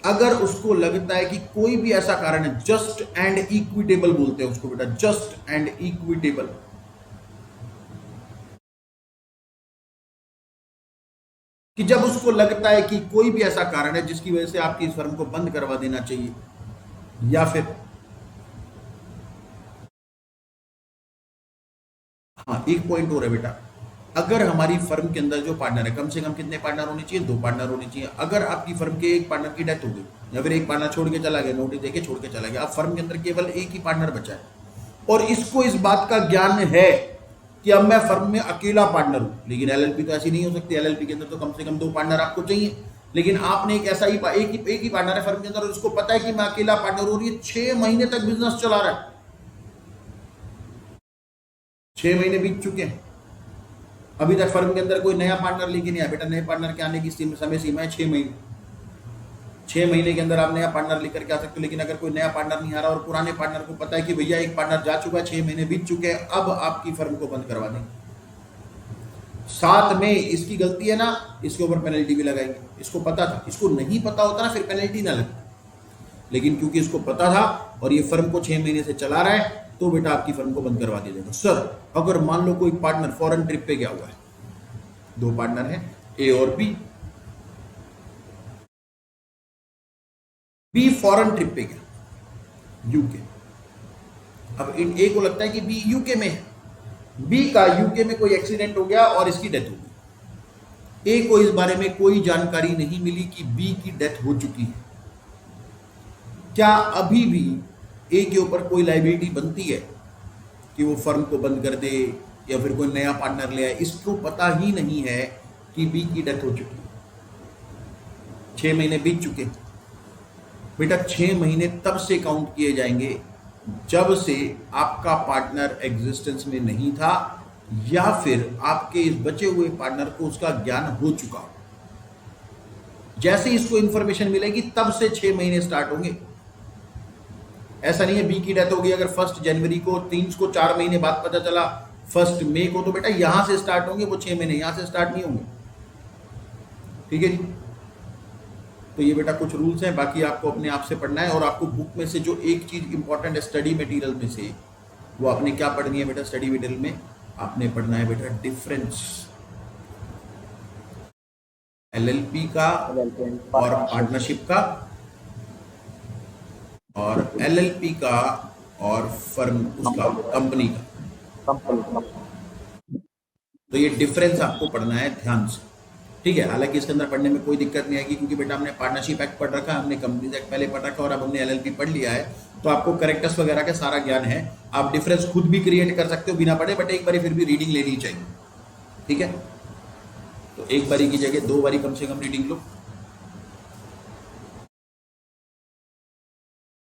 S1: अगर उसको लगता है कि कोई भी ऐसा कारण है, जस्ट एंड इक्विटेबल बोलते हैं उसको बेटा, जस्ट एंड इक्विटेबल, कि जब उसको लगता है कि कोई भी ऐसा कारण है जिसकी वजह से आपकी इस फर्म को बंद करवा देना चाहिए, या फिर हाँ, एक पॉइंट और है बेटा, अगर हमारी फर्म के अंदर जो पार्टनर है, कम से कम कितने पार्टनर होने चाहिए? 2 पार्टनर होने चाहिए। अगर आपकी फर्म के एक पार्टनर की डेथ हो गई या फिर एक पार्टनर छोड़ के चला गया, नोटिस देके छोड़ के चला गया, अब फर्म के अंदर केवल एक ही पार्टनर बचा है और इसको इस बात का ज्ञान है कि अब मैं फर्म में अकेला पार्टनर हूं। लेकिन एलएलपी तो ऐसी नहीं हो सकती, एलएलपी के अंदर तो कम से कम 2 पार्टनर आपको चाहिए। लेकिन आपने एक ऐसा ही एक ही पार्टनर है फर्म के अंदर और उसको पता है कि मैं अकेला पार्टनर हूं और ये 6 महीने तक बिजनेस चला रहा है। 6 महीने बीत चुके हैं, अभी तक फर्म के अंदर कोई नया पार्टनर लेके नहीं आया। बेटा नए पार्टनर के आने की समय सीमा है 6 महीने। 6 महीने के अंदर आप नया पार्टनर लेकर के आ सकते हो। लेकिन अगर कोई नया पार्टनर नहीं आ रहा और पुराने पार्टनर को पता है कि भैया एक पार्टनर जा चुका है, 6 महीने बीत चुके हैं, अब आपकी फर्म को बंद करवा देंगे। साथ में इसकी गलती है ना, इसके ऊपर पेनल्टी भी लगाएंगे। इसको पता था, इसको नहीं पता होता ना फिर पेनल्टी ना लगती, लेकिन क्योंकि इसको पता था और ये फर्म को 6 महीने से चला रहा है, तो बेटा आपकी फर्म को बंद करवा दिया जाएगा। सर अगर मान लो कोई पार्टनर फॉरेन ट्रिप पे गया हुआ है, 2 पार्टनर हैं ए और बी, बी फॉरेन ट्रिप पे गया यूके। अब इन ए को लगता है कि बी यूके में है, बी का यूके में कोई एक्सीडेंट हो गया और इसकी डेथ हो गई। ए को इस बारे में कोई जानकारी नहीं मिली कि बी की डेथ हो चुकी है। क्या अभी भी ए के ऊपर कोई लायबिलिटी बनती है कि वो फर्म को बंद कर दे या फिर कोई नया पार्टनर ले आए? इसको पता ही नहीं है कि बी की डेथ हो चुकी है, 6 महीने बीत चुके। बेटा 6 महीने तब से काउंट किए जाएंगे जब से आपका पार्टनर एग्जिस्टेंस में नहीं था या फिर आपके इस बचे हुए पार्टनर को उसका ज्ञान हो चुका। जैसे इसको इंफॉर्मेशन मिलेगी तब से 6 महीने स्टार्ट होंगे। ऐसा नहीं है बी की डेथ हो गई अगर 1 जनवरी को, 3 को 4 महीने बाद पता चला 1 मई को, तो बेटा यहां से स्टार्ट होंगे वो 6 महीने, यहां से स्टार्ट नहीं होंगे। ठीक है जी। तो ये बेटा कुछ रूल्स हैं, बाकी आपको अपने आप से पढ़ना है। और आपको बुक में से जो एक चीज इंपॉर्टेंट है स्टडी मटेरियल में से, वो आपने क्या पढ़नी है बेटा? स्टडी मटेरियल में आपने पढ़ना है बेटा डिफरेंस एलएलपी का और पार्टनरशिप का, और एलएलपी का और फर्म उसका कंपनी का। तो ये डिफरेंस आपको पढ़ना है ध्यान से, ठीक है। हालांकि इसके अंदर पढ़ने में कोई दिक्कत नहीं आएगी क्योंकि बेटा हमने पार्टनरशिप एक्ट पढ़ रखा है, हमने कंपनीज एक्ट पहले पढ़ रखा है और अब हमने एलएलपी पढ़ लिया है, तो आपको करेक्टर्स वगैरह का सारा ज्ञान है। आप डिफरेंस खुद भी क्रिएट कर सकते हो बिना पढ़े, बट एक बारी फिर भी रीडिंग लेनी चाहिए, ठीक है। तो एक बारी की जगह 2 बारी कम से कम रीडिंग लो,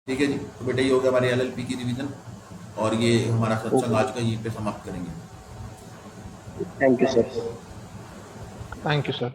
S1: ठीक है जी। तो बेटा ये हो गया हमारे एलएलपी की रिवीजन, और ये हमारा सत्संग आज का यहीं पे समाप्त करेंगे।
S2: Thank you sir.
S4: Thank you sir.